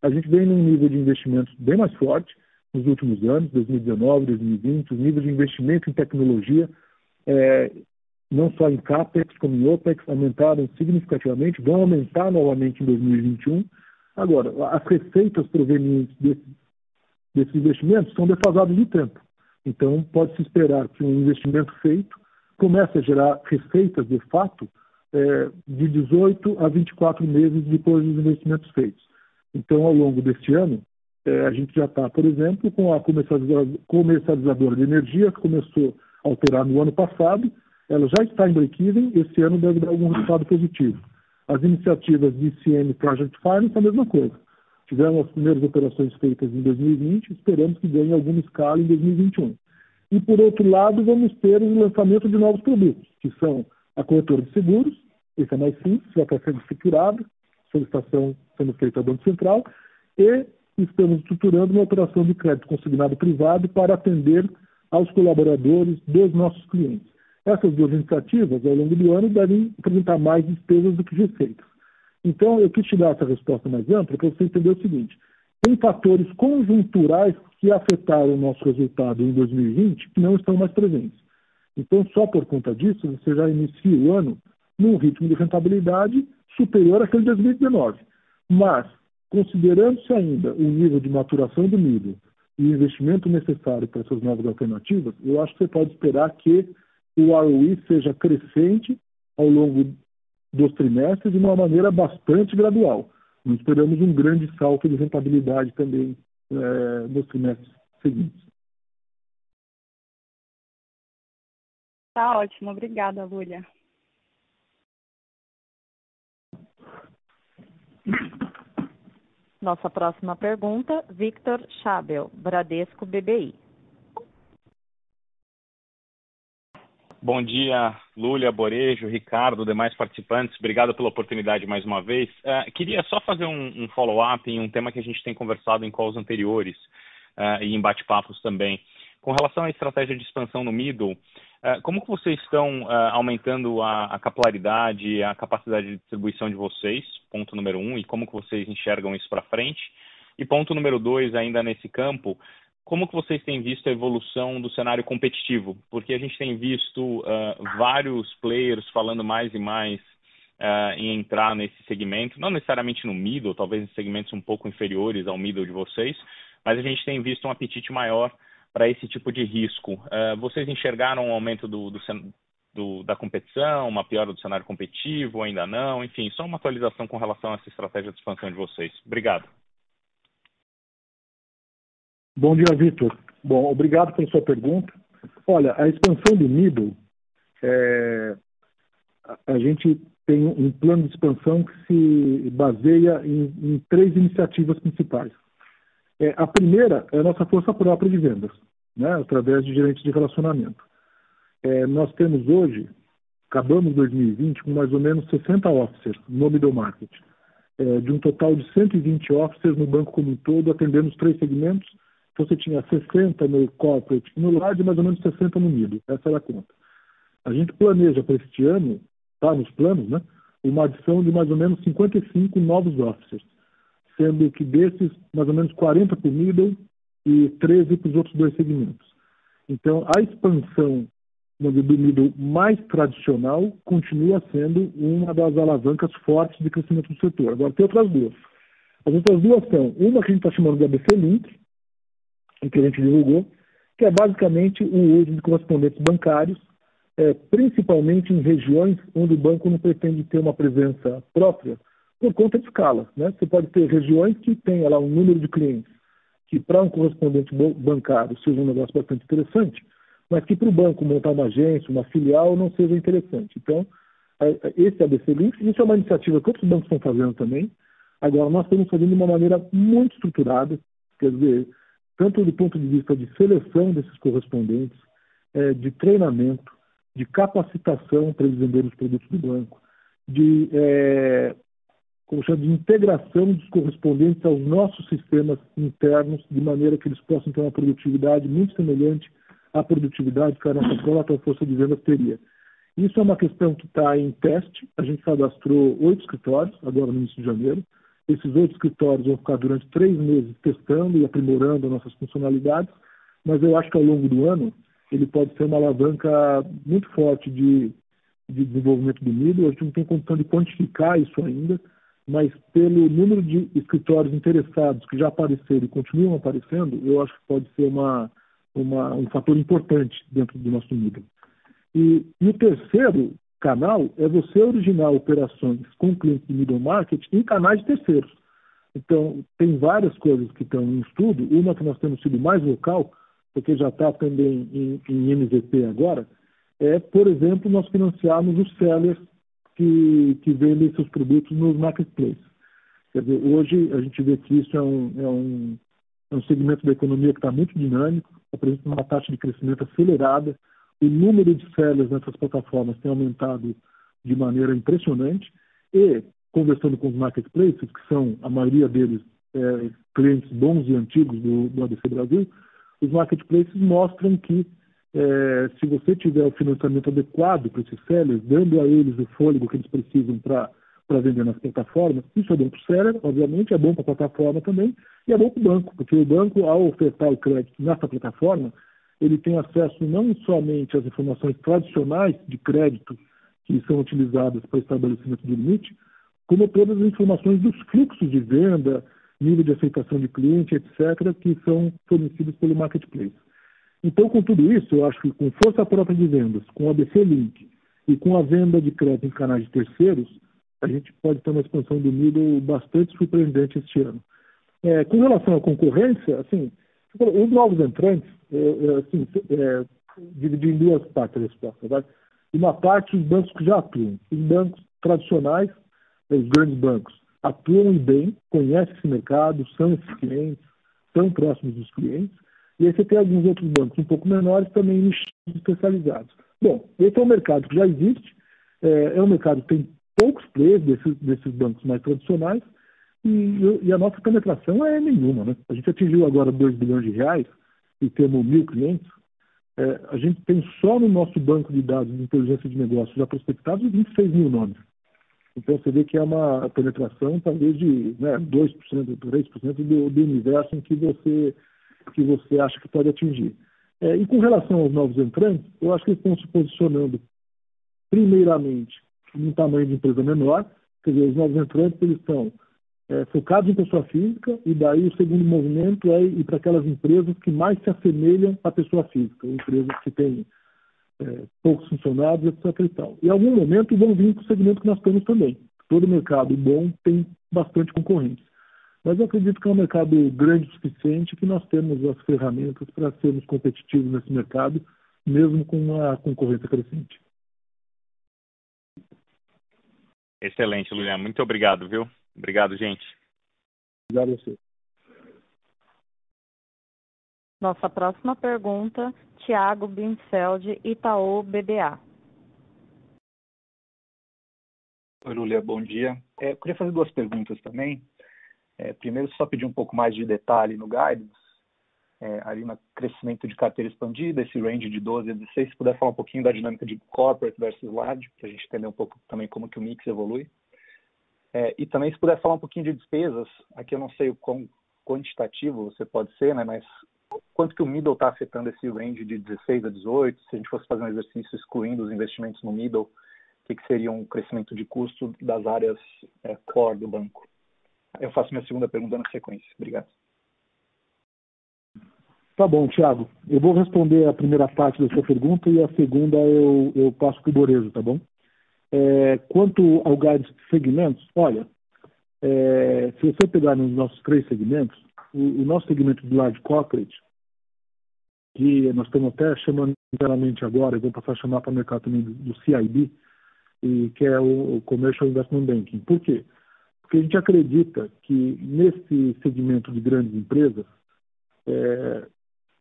A gente vem num nível de investimentos bem mais forte nos últimos anos, 2019, 2020, os níveis de investimento em tecnologia, não só em CAPEX como em OPEX, aumentaram significativamente, vão aumentar novamente em 2021. Agora, as receitas provenientes desses investimentos são defasadas no tempo. Então, pode-se esperar que um investimento feito comece a gerar receitas, de fato, de 18 a 24 meses depois dos investimentos feitos. Então, ao longo deste ano, a gente já está, por exemplo, com a comercializadora de energia, que começou a operar no ano passado, ela já está em break-even, esse ano deve dar algum resultado positivo. As iniciativas de ICM Project Finance, a mesma coisa. Tiveram as primeiras operações feitas em 2020, esperamos que ganhem alguma escala em 2021. E, por outro lado, vamos ter o lançamento de novos produtos, que são a corretora de seguros, esse é mais simples, já está sendo estruturado, solicitação sendo feita ao Banco Central, e estamos estruturando uma operação de crédito consignado privado para atender aos colaboradores dos nossos clientes. Essas duas iniciativas, ao longo do ano, devem apresentar mais despesas do que receitas. Então, eu quis te dar essa resposta mais ampla para você entender o seguinte: tem fatores conjunturais que afetaram o nosso resultado em 2020 que não estão mais presentes. Então, só por conta disso, você já inicia o ano num ritmo de rentabilidade superior àquele de 2019. Mas, considerando-se ainda o nível de maturação do nível e o investimento necessário para essas novas alternativas, eu acho que você pode esperar que o ROE seja crescente ao longo dos trimestres de uma maneira bastante gradual. Não esperamos um grande salto de rentabilidade também nos trimestres seguintes. Tá ótimo, obrigada, Lúlia. Nossa próxima pergunta, Victor Schabel, Bradesco BBI. Bom dia, Lúlia, Borejo, Ricardo, demais participantes. Obrigado pela oportunidade mais uma vez. Queria só fazer um follow-up em um tema que a gente tem conversado em calls anteriores e em bate-papos também. Com relação à estratégia de expansão no middle, como que vocês estão aumentando a capilaridade, a capacidade de distribuição de vocês, ponto número 1, e como que vocês enxergam isso para frente? E ponto número 2, ainda nesse campo, como que vocês têm visto a evolução do cenário competitivo? Porque a gente tem visto vários players falando mais e mais em entrar nesse segmento, não necessariamente no middle, talvez em segmentos um pouco inferiores ao middle de vocês, mas a gente tem visto um apetite maior para esse tipo de risco. Vocês enxergaram um aumento da competição, uma piora do cenário competitivo, ainda não? Enfim, só uma atualização com relação a essa estratégia de expansão de vocês. Obrigado. Bom dia, Vitor. Bom, obrigado pela sua pergunta. Olha, a expansão do middle, a gente tem um plano de expansão que se baseia em 3 iniciativas principais. A primeira é a nossa força própria de vendas, né, através de gerentes de relacionamento. Nós temos hoje, acabamos 2020 com mais ou menos 60 officers no middle market, de um total de 120 officers no banco como um todo, atendendo os 3 segmentos. Você tinha 60 no corporate e no large, mais ou menos 60 no middle. Essa era a conta. A gente planeja para este ano, está nos planos, né, uma adição de mais ou menos 55 novos officers, sendo que desses, mais ou menos 40 para o middle e 13 para os outros 2 segmentos. Então, a expansão do middle mais tradicional continua sendo uma das alavancas fortes de crescimento do setor. Agora, tem outras 2. As outras 2 são, uma que a gente está chamando de ABC Link, que a gente divulgou, que é basicamente o uso de correspondentes bancários, principalmente em regiões onde o banco não pretende ter uma presença própria, por conta de escala, né? Você pode ter regiões que tem lá um número de clientes que para um correspondente bancário seja um negócio bastante interessante, mas que para o banco montar uma agência, uma filial, não seja interessante. Então, esse ABC Links, isso é uma iniciativa que outros bancos estão fazendo também. Agora, nós estamos fazendo de uma maneira muito estruturada, quer dizer, tanto do ponto de vista de seleção desses correspondentes, de treinamento, de capacitação para eles venderem os produtos do banco, de como chama de integração dos correspondentes aos nossos sistemas internos, de maneira que eles possam ter uma produtividade muito semelhante à produtividade que a nossa própria força de vendas teria. Isso é uma questão que está em teste. A gente cadastrou 8 escritórios, agora no início de janeiro. Esses 8 escritórios vão ficar durante 3 meses testando e aprimorando nossas funcionalidades, mas eu acho que ao longo do ano ele pode ser uma alavanca muito forte de desenvolvimento do Middle. A gente não tem condição de quantificar isso ainda, mas pelo número de escritórios interessados que já apareceram e continuam aparecendo, eu acho que pode ser um fator importante dentro do nosso Middle. E o terceiro canal é você originar operações com clientes de middle market em canais de terceiros. Então, tem várias coisas que estão em estudo. Uma que nós temos sido mais local, porque já está também em MVP agora, é, por exemplo, nós financiarmos os sellers que vendem seus produtos nos marketplaces. Quer dizer, hoje a gente vê que isso é um segmento da economia que está muito dinâmico, apresenta uma taxa de crescimento acelerada. O número de sellers nessas plataformas tem aumentado de maneira impressionante e, conversando com os marketplaces, que são, a maioria deles, clientes bons e antigos do ABC Brasil, os marketplaces mostram que se você tiver o financiamento adequado para esses sellers, dando a eles o fôlego que eles precisam para vender nas plataformas, isso é bom para o seller, obviamente, é bom para a plataforma também, e é bom para o banco, porque o banco, ao ofertar o crédito nessa plataforma, ele tem acesso não somente às informações tradicionais de crédito que são utilizadas para estabelecimento de limite, como todas as informações dos fluxos de venda, nível de aceitação de cliente, etc., que são fornecidos pelo marketplace. Então, com tudo isso, eu acho que com força própria de vendas, com o ABC Link e com a venda de crédito em canais de terceiros, a gente pode ter uma expansão do Middle bastante surpreendente este ano. Com relação à concorrência, assim, os novos entrantes, dividir em duas partes a resposta. Tá? Uma parte, os bancos que já atuam. Os bancos tradicionais, os grandes bancos, atuam bem, conhecem esse mercado, são esses clientes, são próximos dos clientes. E aí você tem alguns outros bancos um pouco menores, também nichos especializados. Bom, esse é um mercado que já existe, é um mercado que tem poucos players desses bancos mais tradicionais, e a nossa penetração é nenhuma, né? A gente atingiu agora 2 bilhões de reais e temos 1.000 clientes. A gente tem só no nosso banco de dados de inteligência de negócios já prospectados 26 mil nomes. Então você vê que é uma penetração talvez de 2%, 3% do universo em que você acha que pode atingir. E com relação aos novos entrantes, eu acho que eles estão se posicionando primeiramente em tamanho de empresa menor. Quer dizer, os novos entrantes eles estão focados em pessoa física, e daí o segundo movimento é ir para aquelas empresas que mais se assemelham à pessoa física, empresas que têm poucos funcionários, etc. E tal. Em algum momento vão vir para o segmento que nós temos também. Todo mercado bom tem bastante concorrência. Mas eu acredito que é um mercado grande o suficiente, que nós temos as ferramentas para sermos competitivos nesse mercado, mesmo com uma concorrência crescente. Excelente, Lulian. Muito obrigado, viu? Obrigado, gente. Obrigado a você. Nossa próxima pergunta, Thiago Binfeld, Itaú BBA. Oi, Lulia, bom dia. Eu queria fazer 2 perguntas também. Primeiro, só pedir um pouco mais de detalhe no guidance, ali no crescimento de carteira expandida, esse range de 12 a 16, se puder falar um pouquinho da dinâmica de corporate versus large, para a gente entender um pouco também como que o mix evolui. E também, se puder falar um pouquinho de despesas, aqui eu não sei o quão quantitativo você pode ser, né, mas quanto que o middle está afetando esse range de 16 a 18, se a gente fosse fazer um exercício excluindo os investimentos no middle, o que seria um crescimento de custo das áreas core do banco? Eu faço minha segunda pergunta na sequência. Obrigado. Tá bom, Thiago. Eu vou responder a primeira parte da sua pergunta e a segunda eu passo para o Borejo, tá bom? Quanto ao guide de segmentos, olha, se você pegar nos nossos 3 segmentos, o nosso segmento de large corporate, que nós estamos até chamando internamente agora, eu vou passar a chamar para o mercado também do CIB, e que é o Commercial Investment Banking. Por quê? Porque a gente acredita que nesse segmento de grandes empresas,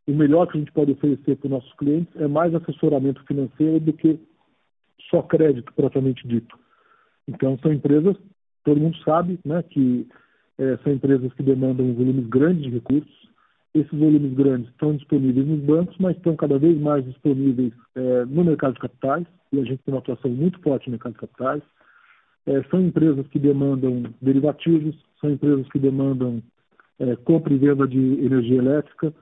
o melhor que a gente pode oferecer para os nossos clientes é mais assessoramento financeiro do que só crédito propriamente dito. Então, são empresas todo mundo sabe, né, que são empresas que demandam volumes grandes de recursos. Esses volumes grandes estão disponíveis nos bancos, mas estão cada vez mais disponíveis no mercado de capitais, e a gente tem uma atuação muito forte no mercado de capitais. São empresas que demandam derivativos, são empresas que demandam compra e venda de energia elétrica,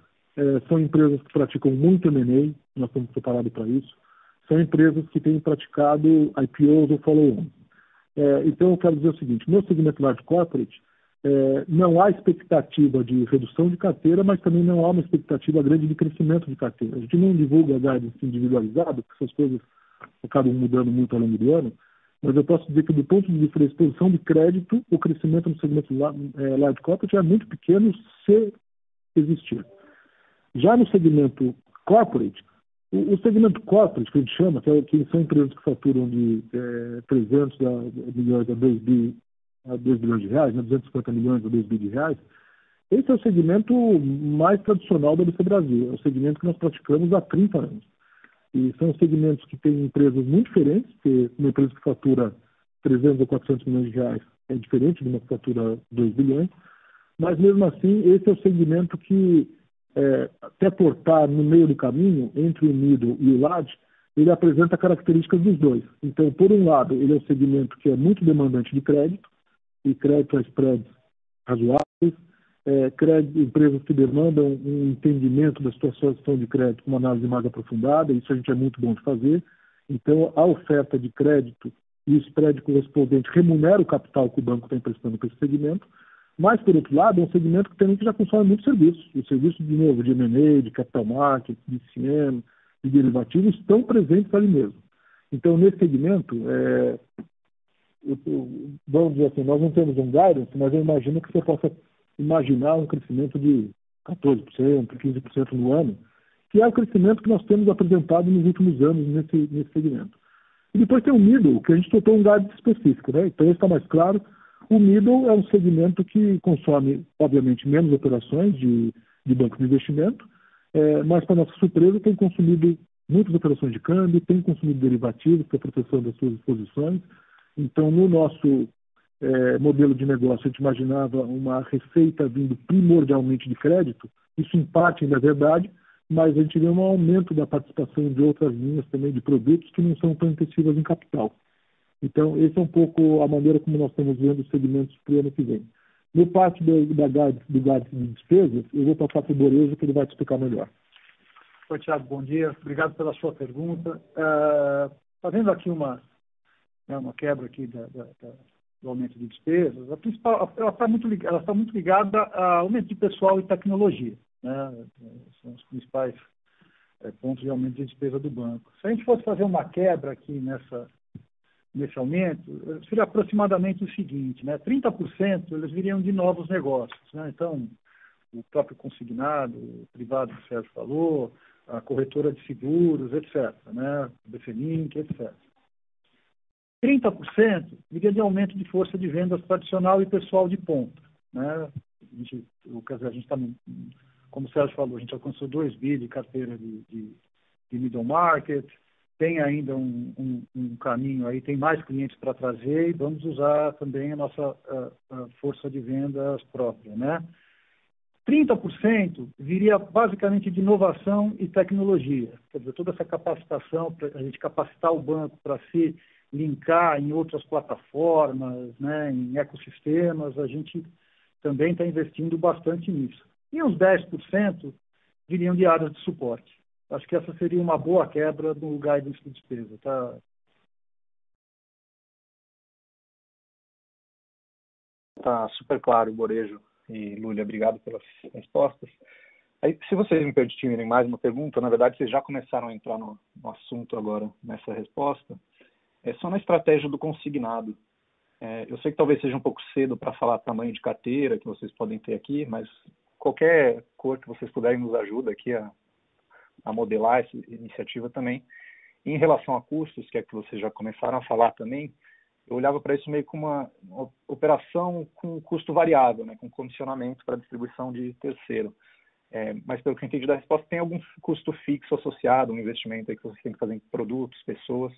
são empresas que praticam muito M&A, nós estamos preparados para isso, são empresas que têm praticado IPOs ou follow-on. Então, eu quero dizer o seguinte, no segmento large corporate, não há expectativa de redução de carteira, mas também não há uma expectativa grande de crescimento de carteira. A gente não divulga guidance individualizado, porque essas coisas acabam mudando muito ao longo do ano, mas eu posso dizer que, do ponto de vista da exposição de crédito, o crescimento no segmento large corporate é muito pequeno, se existir. Já no segmento corporate, o segmento corporate, que a gente chama, que são empresas que faturam de 300 milhões a 2 bilhões de reais, né, 250 milhões a 2 bilhões de reais, esse é o segmento mais tradicional da BC Brasil, é o segmento que nós praticamos há 30 anos. E são segmentos que têm empresas muito diferentes, porque uma empresa que fatura 300 ou 400 milhões de reais é diferente de uma que fatura 2 bilhões, mas mesmo assim esse é o segmento que, até por estar no meio do caminho, entre o middle e o large, ele apresenta características dos dois. Então, por um lado, ele é um segmento que é muito demandante de crédito, e crédito a spreads razoáveis, empresas que demandam um entendimento da situação de crédito com uma análise mais aprofundada, isso a gente é muito bom de fazer. Então, a oferta de crédito e o spread correspondente remunera o capital que o banco está emprestando para esse segmento, mas, por outro lado, é um segmento que também já consome muitos serviços. Os serviços, de novo, de M&A, de capital market, de CM, de derivativos, estão presentes ali mesmo. Então, nesse segmento, vamos dizer assim, nós não temos um guidance, mas eu imagino que você possa imaginar um crescimento de 14%, 15% no ano, que é o crescimento que nós temos apresentado nos últimos anos nesse segmento. E depois tem o middle, que a gente botou um guidance específico, né? Então, isso está mais claro. O middle é um segmento que consome, obviamente, menos operações de banco de investimento, mas, para nossa surpresa, tem consumido muitas operações de câmbio, tem consumido derivativos para proteção das suas exposições. Então, no nosso modelo de negócio, a gente imaginava uma receita vindo primordialmente de crédito, isso em parte ainda é verdade, mas a gente vê um aumento da participação de outras linhas também de produtos que não são tão intensivas em capital. Então, esse é um pouco a maneira como nós estamos vendo os segmentos para o ano que vem. No parte do guidance de despesas, eu vou passar para o Borejo, que ele vai te explicar melhor. Oi, Thiago, bom dia. Obrigado pela sua pergunta. Fazendo aqui uma quebra aqui do aumento de despesas, a principal, ela está muito ligada ao aumento de pessoal e tecnologia, né? São os principais pontos de aumento de despesa do banco. Se a gente fosse fazer uma quebra aqui nesse aumento, seria aproximadamente o seguinte, né? 30% eles viriam de novos negócios, né? Então, o próprio consignado, o privado que o Sérgio falou, a corretora de seguros, etc., né? O BCLink, etc. 30% viria de aumento de força de vendas tradicional e pessoal de ponta, né? A gente está, como o Sérgio falou, a gente alcançou 2 bi de carteira de middle market, tem ainda um caminho aí, tem mais clientes para trazer e vamos usar também a nossa força de vendas própria, né? 30% viria basicamente de inovação e tecnologia, quer dizer, toda essa capacitação, para a gente capacitar o banco para se linkar em outras plataformas, né, em ecossistemas, a gente também está investindo bastante nisso. E uns 10% viriam de áreas de suporte. Acho que essa seria uma boa quebra no guidance de despesa. Tá? Tá super claro, Borejo e Lúlia, obrigado pelas respostas. Aí, se vocês me permitirem mais uma pergunta, na verdade vocês já começaram a entrar no assunto agora nessa resposta, é só na estratégia do consignado. Eu sei que talvez seja um pouco cedo para falar tamanho de carteira que vocês podem ter aqui, mas qualquer cor que vocês puderem nos ajuda aqui a modelar essa iniciativa também. Em relação a custos, que é que vocês já começaram a falar também, eu olhava para isso meio como uma operação com custo variável, né, com comissionamento para distribuição de terceiro. Mas pelo que eu entendi da resposta, tem algum custo fixo associado, um investimento aí que vocês têm que fazer em produtos, pessoas.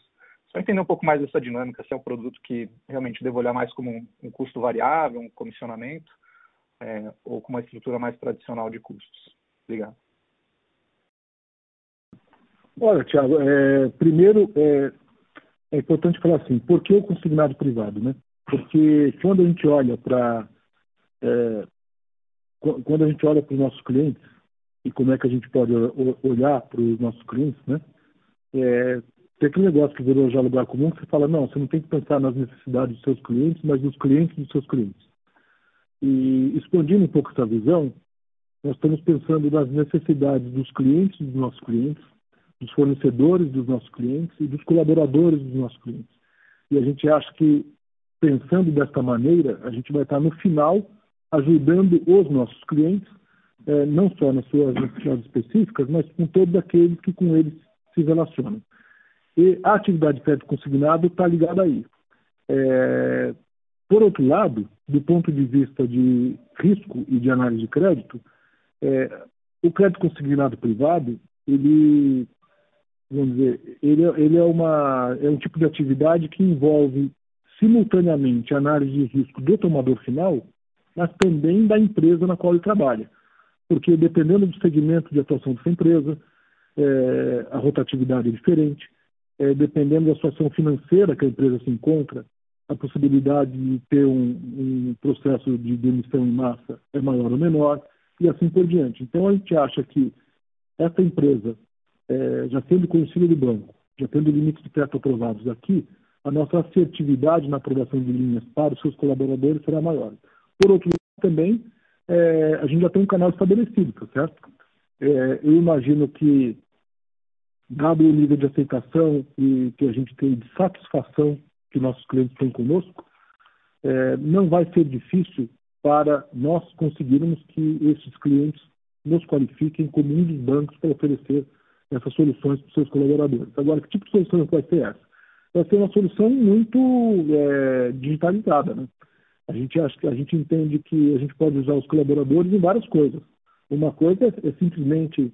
Só entender um pouco mais dessa dinâmica, se é um produto que realmente devo olhar mais como um custo variável, um comissionamento, ou com uma estrutura mais tradicional de custos. Obrigado. Olha, Thiago, primeiro é importante falar assim, por que o consignado privado, né? Porque quando a gente olha para os nossos clientes e como é que a gente pode olhar para os nossos clientes, né? Tem aquele negócio que virou já lugar comum, que você fala, não, você não tem que pensar nas necessidades dos seus clientes, mas nos clientes dos seus clientes. E expandindo um pouco essa visão, nós estamos pensando nas necessidades dos clientes dos nossos clientes, dos fornecedores dos nossos clientes e dos colaboradores dos nossos clientes. E a gente acha que, pensando desta maneira, a gente vai estar no final ajudando os nossos clientes, não só nas suas necessidades específicas, mas com todos aqueles que com eles se relacionam. E a atividade de crédito consignado está ligada aí. Por outro lado, do ponto de vista de risco e de análise de crédito, o crédito consignado privado, ele é um tipo de atividade que envolve simultaneamente a análise de risco do tomador final, mas também da empresa na qual ele trabalha. Porque dependendo do segmento de atuação dessa empresa, a rotatividade é diferente, dependendo da situação financeira que a empresa se encontra, a possibilidade de ter um processo de demissão em massa é maior ou menor, e assim por diante. Então, a gente acha que essa empresa, já sendo conhecida do banco, já tendo limites de crédito aprovados aqui, a nossa assertividade na aprovação de linhas para os seus colaboradores será maior. Por outro lado, também, a gente já tem um canal estabelecido, tá certo? Eu imagino que, dado o nível de aceitação e que a gente tem de satisfação que nossos clientes têm conosco, não vai ser difícil para nós conseguirmos que esses clientes nos qualifiquem como um dos bancos para oferecer essas soluções para os seus colaboradores. Agora, que tipo de solução vai ser essa? Vai ser uma solução muito digitalizada, né? A gente entende que a gente pode usar os colaboradores em várias coisas. Uma coisa é simplesmente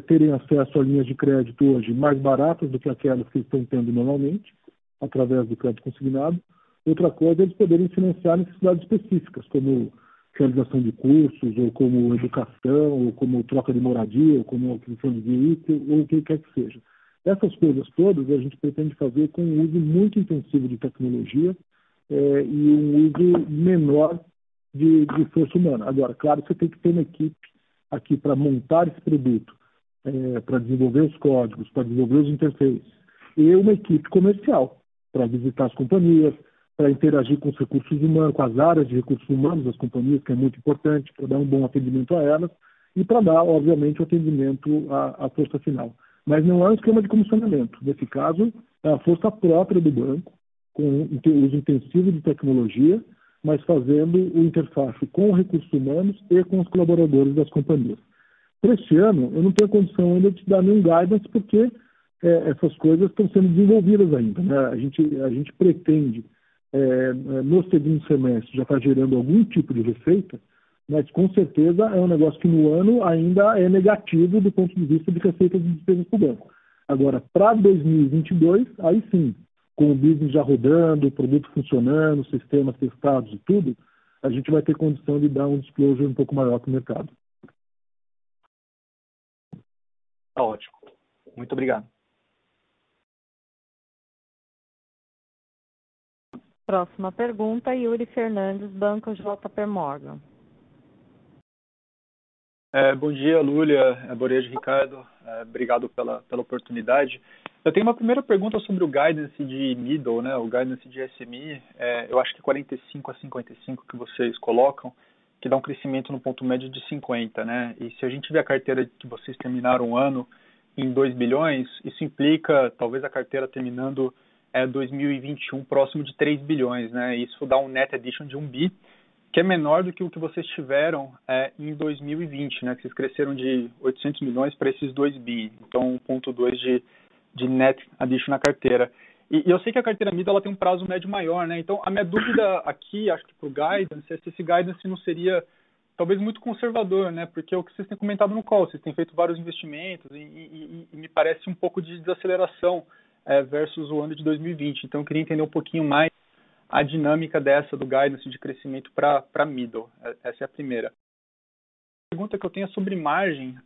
terem acesso a linhas de crédito hoje mais baratas do que aquelas que estão tendo normalmente, através do crédito consignado. Outra coisa é eles poderem financiar necessidades específicas, como realização de cursos, ou como educação, ou como troca de moradia, ou como aquisição de veículo, ou o que quer que seja. Essas coisas todas a gente pretende fazer com um uso muito intensivo de tecnologia e um uso menor de força humana. Agora, claro, você tem que ter uma equipe aqui para montar esse produto, para desenvolver os códigos, para desenvolver os interfaces, e uma equipe comercial para visitar as companhias, para interagir com os recursos humanos, com as áreas de recursos humanos das companhias, que é muito importante, para dar um bom atendimento a elas, e para dar, obviamente, o atendimento à força final. Mas não é um esquema de comissionamento. Nesse caso, é a força própria do banco, com uso intensivo de tecnologia, mas fazendo o interface com os recursos humanos e com os colaboradores das companhias. Para este ano, eu não tenho condição ainda de dar nenhum guidance, porque essas coisas estão sendo desenvolvidas ainda, né? A gente pretende, no segundo semestre, já estar gerando algum tipo de receita, mas com certeza é um negócio que no ano ainda é negativo do ponto de vista de receitas e despesas para o banco. Agora, para 2022, aí sim, com o business já rodando, o produto funcionando, sistemas testados e tudo, a gente vai ter condição de dar um disclosure um pouco maior para o mercado. Tá ótimo. Muito obrigado. Próxima pergunta, Yuri Fernandes, Banco JP Morgan. Bom dia, Lúlia, Borejo, Ricardo. Obrigado pela oportunidade. Eu tenho uma primeira pergunta sobre o guidance de middle, né, o guidance de SMI. Eu acho que 45 a 55 que vocês colocam, que dá um crescimento no ponto médio de 50, né? E se a gente vê a carteira que vocês terminaram o ano em 2 bilhões, isso implica talvez a carteira terminando 2021 próximo de 3 bilhões, né? Isso dá um net addition de 1 bi, que é menor do que o que vocês tiveram em 2020, né? Que vocês cresceram de 800 milhões para esses 2 bi, então 1,2 de net addition na carteira. E eu sei que a carteira middle ela tem um prazo médio maior, né? Então a minha dúvida aqui, acho que para o guidance, é se esse guidance não seria talvez muito conservador, né? Porque é o que vocês têm comentado no call, vocês têm feito vários investimentos e me parece um pouco de desaceleração versus o ano de 2020. Então, eu queria entender um pouquinho mais a dinâmica dessa do guidance de crescimento para middle. Essa é a primeira. A pergunta que eu tenho é sobre margem.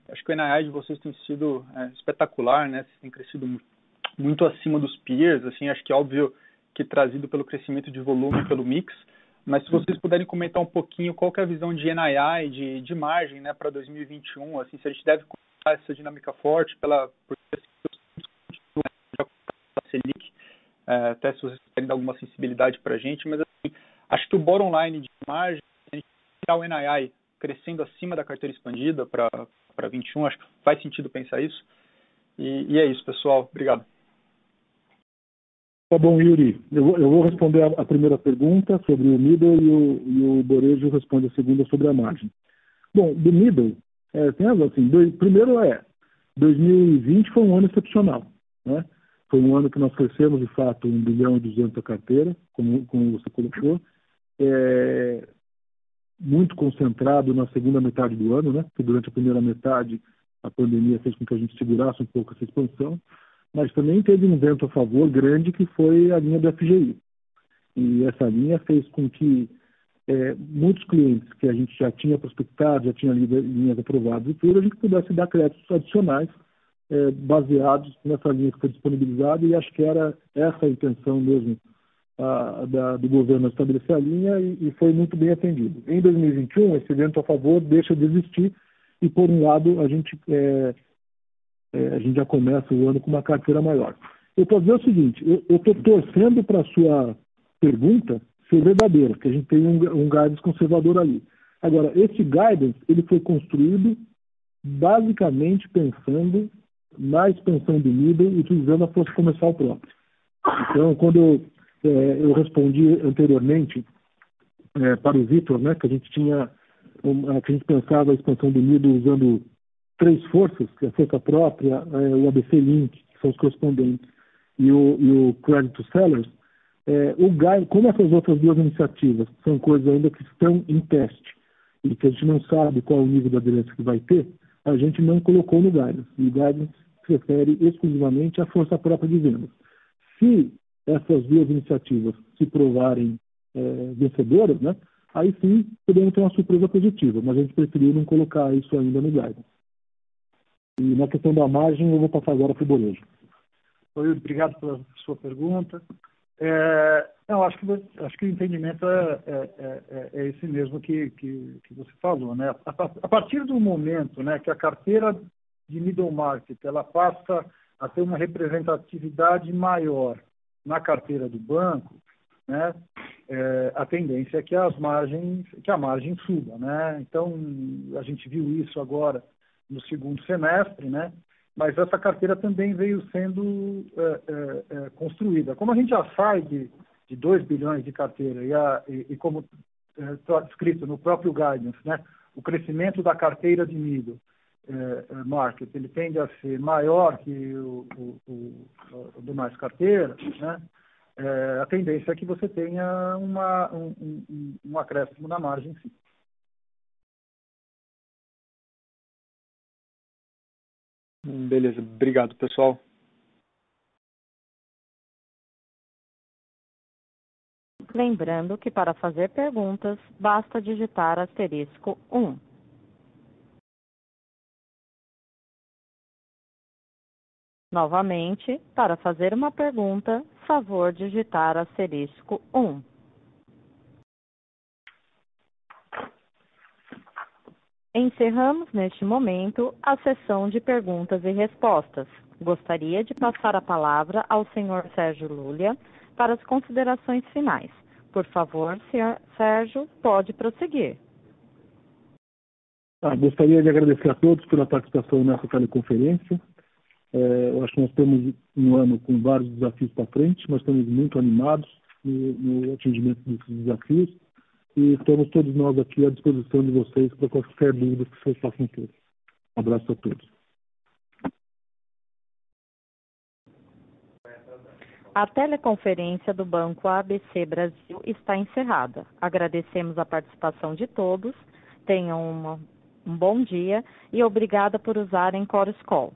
Acho que o NII de vocês tem sido espetacular, né? Vocês têm crescido muito acima dos peers, assim, acho que é óbvio que trazido pelo crescimento de volume e pelo mix, mas se vocês puderem comentar um pouquinho qual que é a visão de NII, de margem, né, para 2021, assim, se a gente deve continuar essa dinâmica forte por Selic, até se vocês querem dar alguma sensibilidade para a gente, mas assim, acho que o bottom line de margem, a gente tirar o NII crescendo acima da carteira expandida para 21, acho que faz sentido pensar isso. E é isso, pessoal. Obrigado. Tá bom, Yuri. Eu vou responder a primeira pergunta sobre o middle e o Borejo responde a segunda sobre a margem. Bom, do middle, tem razão, assim, primeiro 2020 foi um ano excepcional, né? Foi um ano que nós crescemos, de fato, 1 bilhão e 200 a carteira, como você colocou, muito concentrado na segunda metade do ano, né? Porque durante a primeira metade a pandemia fez com que a gente segurasse um pouco essa expansão, mas também teve um vento a favor grande que foi a linha do FGI. E essa linha fez com que muitos clientes que a gente já tinha prospectado, já tinha linhas aprovadas e tudo, a gente pudesse dar créditos adicionais baseados nessa linha que foi disponibilizada, e acho que era essa a intenção mesmo do governo estabelecer a linha, e foi muito bem atendido. Em 2021, esse vento a favor deixa de existir e, por um lado, a gente já começa o ano com uma carteira maior. Eu posso dizer o seguinte, eu estou torcendo para a sua pergunta ser verdadeira, porque a gente tem um guidance conservador ali. Agora, esse guidance ele foi construído basicamente pensando na expansão do middle e utilizando a força comercial própria. Então, quando eu respondi anteriormente para o Vitor, né, que a gente pensava a expansão do middle usando 3 forças, que é a força própria, o ABC Link, que são os correspondentes, e o Credit to Sellers, como essas outras 2 iniciativas são coisas ainda que estão em teste e que a gente não sabe qual o nível de aderência que vai ter, a gente não colocou no guidance. E o guidance se refere exclusivamente à força própria de vendas. Se essas 2 iniciativas se provarem vencedoras, né, aí sim podemos ter uma surpresa positiva, mas a gente preferiu não colocar isso ainda no guidance. E na questão da margem, eu vou passar agora para o Borejo. Oi, obrigado pela sua pergunta. Acho que o entendimento é esse mesmo que você falou, né? A partir do momento, né, que a carteira de middle market ela passa a ter uma representatividade maior na carteira do banco, né, a tendência é que a margem suba, né? Então a gente viu isso agora no segundo semestre, né? Mas essa carteira também veio sendo construída. Como a gente já sai de 2 bilhões de carteira e como está descrito no próprio guidance, né, o crescimento da carteira de middle market ele tende a ser maior que o demais carteiras, né? A tendência é que você tenha um acréscimo na margem, sim. Beleza, obrigado, pessoal. Lembrando que para fazer perguntas, basta digitar *1. Novamente, para fazer uma pergunta, favor digitar *1. Encerramos neste momento a sessão de perguntas e respostas. Gostaria de passar a palavra ao senhor Sérgio Lulia para as considerações finais. Por favor, senhor Sérgio, pode prosseguir. Gostaria de agradecer a todos pela participação nessa teleconferência. Eu acho que nós temos um ano com vários desafios para frente, mas estamos muito animados no atingimento desses desafios. E estamos todos nós aqui à disposição de vocês para qualquer dúvida que vocês possam ter. Um abraço a todos. A teleconferência do Banco ABC Brasil está encerrada. Agradecemos a participação de todos. Tenham um bom dia e obrigada por usarem Chorus Call.